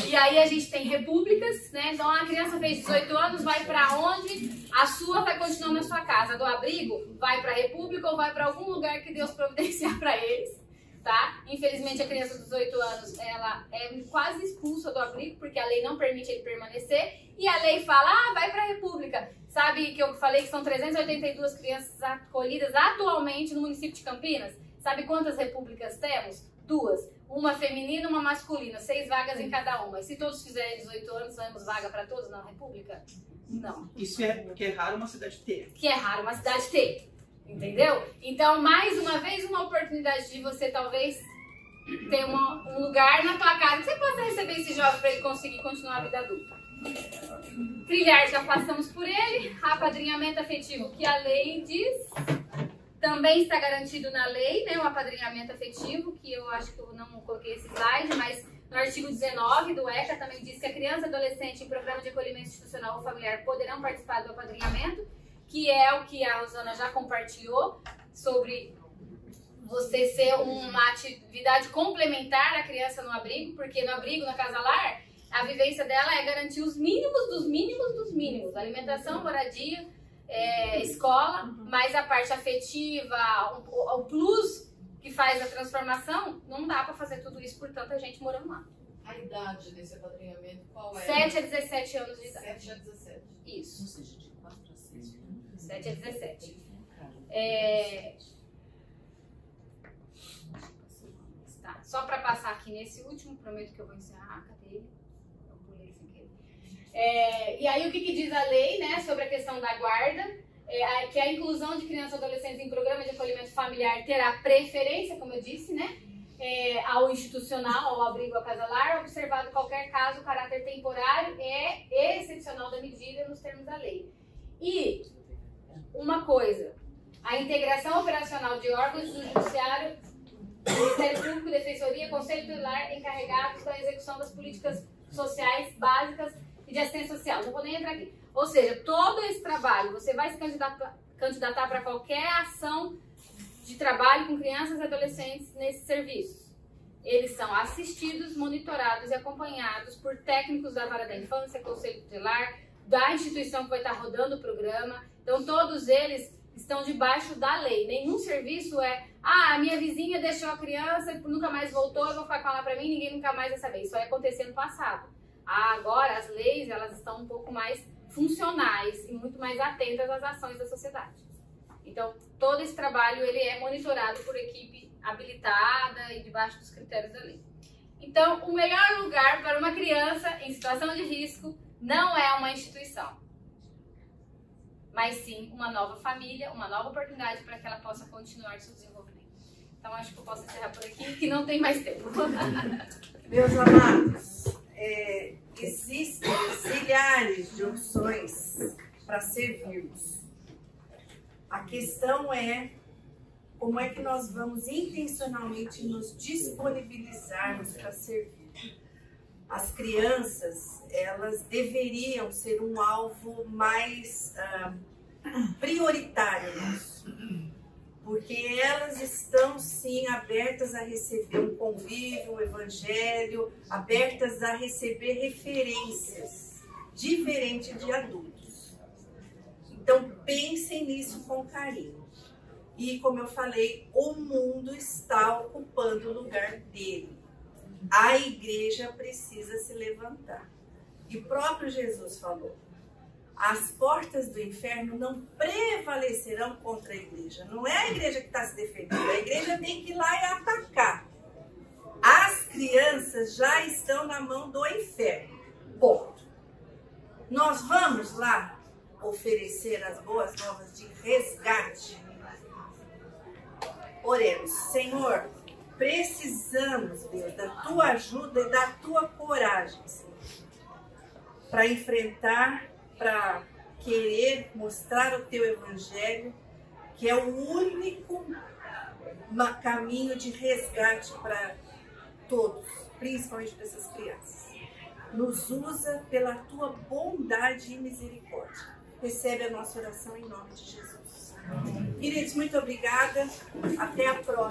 Speaker 4: E aí a gente tem repúblicas, né? Então a criança fez 18 anos, vai para onde? A sua vai continuar na sua casa. Do abrigo, vai para a república ou vai para algum lugar que Deus providenciar para eles, tá? Infelizmente a criança dos 18 anos, ela é quase expulsa do abrigo, porque a lei não permite ele permanecer. E a lei fala, vai para a república. Sabe que eu falei que são 382 crianças acolhidas atualmente no município de Campinas? Sabe quantas repúblicas temos? 2. Uma feminina e uma masculina, 6 vagas em cada uma. E se todos fizerem 18 anos, temos vaga para todos na República? Não.
Speaker 9: Isso é porque é raro uma cidade ter.
Speaker 4: Que é raro uma cidade ter. Entendeu? Então, mais uma vez, uma oportunidade de você talvez ter um lugar na tua casa que você possa receber esse jovem para ele conseguir continuar a vida adulta. Trilhar, já passamos por ele. Apadrinhamento afetivo, que a lei diz... Também está garantido na lei, né, o apadrinhamento afetivo, que eu acho que eu não coloquei esse slide, mas No artigo 19 do ECA também diz que a criança e adolescente em programa de acolhimento institucional ou familiar poderão participar do apadrinhamento, que é o que a Rosana já compartilhou, sobre você ser uma atividade complementar à criança no abrigo, porque no abrigo, na casa lar, a vivência dela é garantir os mínimos dos mínimos dos mínimos. Alimentação, moradia, escola, mas a parte afetiva, o plus que faz a transformação, não dá para fazer tudo isso por tanta gente morando lá.
Speaker 1: A idade desse apadrinhamento qual é?
Speaker 4: 7 a 17 anos de idade.
Speaker 1: 7 a 17.
Speaker 4: Isso.
Speaker 11: Ou seja, de 4 a 6.
Speaker 4: 7 a 17. Tá. Só para passar aqui nesse último, prometo que eu vou encerrar. Cadê ele? Eu pulei sem querer. E aí o que diz a lei, né, sobre a questão da guarda? Que a inclusão de crianças e adolescentes em programa de acolhimento familiar terá preferência, como eu disse, né, ao institucional, ao abrigo, à casa lar, observado qualquer caso, o caráter temporário é excepcional da medida nos termos da lei. E uma coisa, a integração operacional de órgãos do Judiciário, Ministério Público, Defensoria, Conselho Tutelar encarregados da execução das políticas sociais básicas e de assistência social. Não vou nem entrar aqui. Ou seja, todo esse trabalho, você vai se candidatar para qualquer ação de trabalho com crianças e adolescentes nesses serviços. Eles são assistidos, monitorados e acompanhados por técnicos da Vara da Infância, Conselho Tutelar, da instituição que vai estar rodando o programa. Então, todos eles estão debaixo da lei. Nenhum serviço a minha vizinha deixou a criança e nunca mais voltou, eu vou ficar com ela para mim, ninguém nunca mais vai saber. Isso vai acontecer no passado. Agora, as leis, elas estão um pouco mais funcionais e muito mais atentas às ações da sociedade. Então, todo esse trabalho ele é monitorado por equipe habilitada e debaixo dos critérios da lei. Então, o melhor lugar para uma criança em situação de risco não é uma instituição, mas sim uma nova família, uma nova oportunidade para que ela possa continuar seu desenvolvimento. Então, acho que eu posso encerrar por aqui, que não tem mais tempo.
Speaker 1: Meus amados, existem zilhares de opções para servirmos. A questão é como é que nós vamos intencionalmente nos disponibilizarmos para servir. As crianças, elas deveriam ser um alvo mais prioritário nosso, porque elas estão sim abertas a receber um convívio, um evangelho, abertas a receber referências, diferente de adultos. Então pensem nisso com carinho. E como eu falei, o mundo está ocupando o lugar dele. A igreja precisa se levantar. E o próprio Jesus falou: as portas do inferno não prevalecerão contra a igreja. Não é a igreja que está se defendendo, a igreja tem que ir lá e atacar. As crianças já estão na mão do inferno. Ponto. Nós vamos lá oferecer as boas novas de resgate. Oremos. Senhor, precisamos, Deus, da tua ajuda e da tua coragem, Senhor, para enfrentar, para querer mostrar o teu evangelho, que é o único caminho de resgate para todos, principalmente para essas crianças. Nos usa pela tua bondade e misericórdia. Recebe a nossa oração em nome de Jesus. Queridos, muito obrigada. Até a próxima.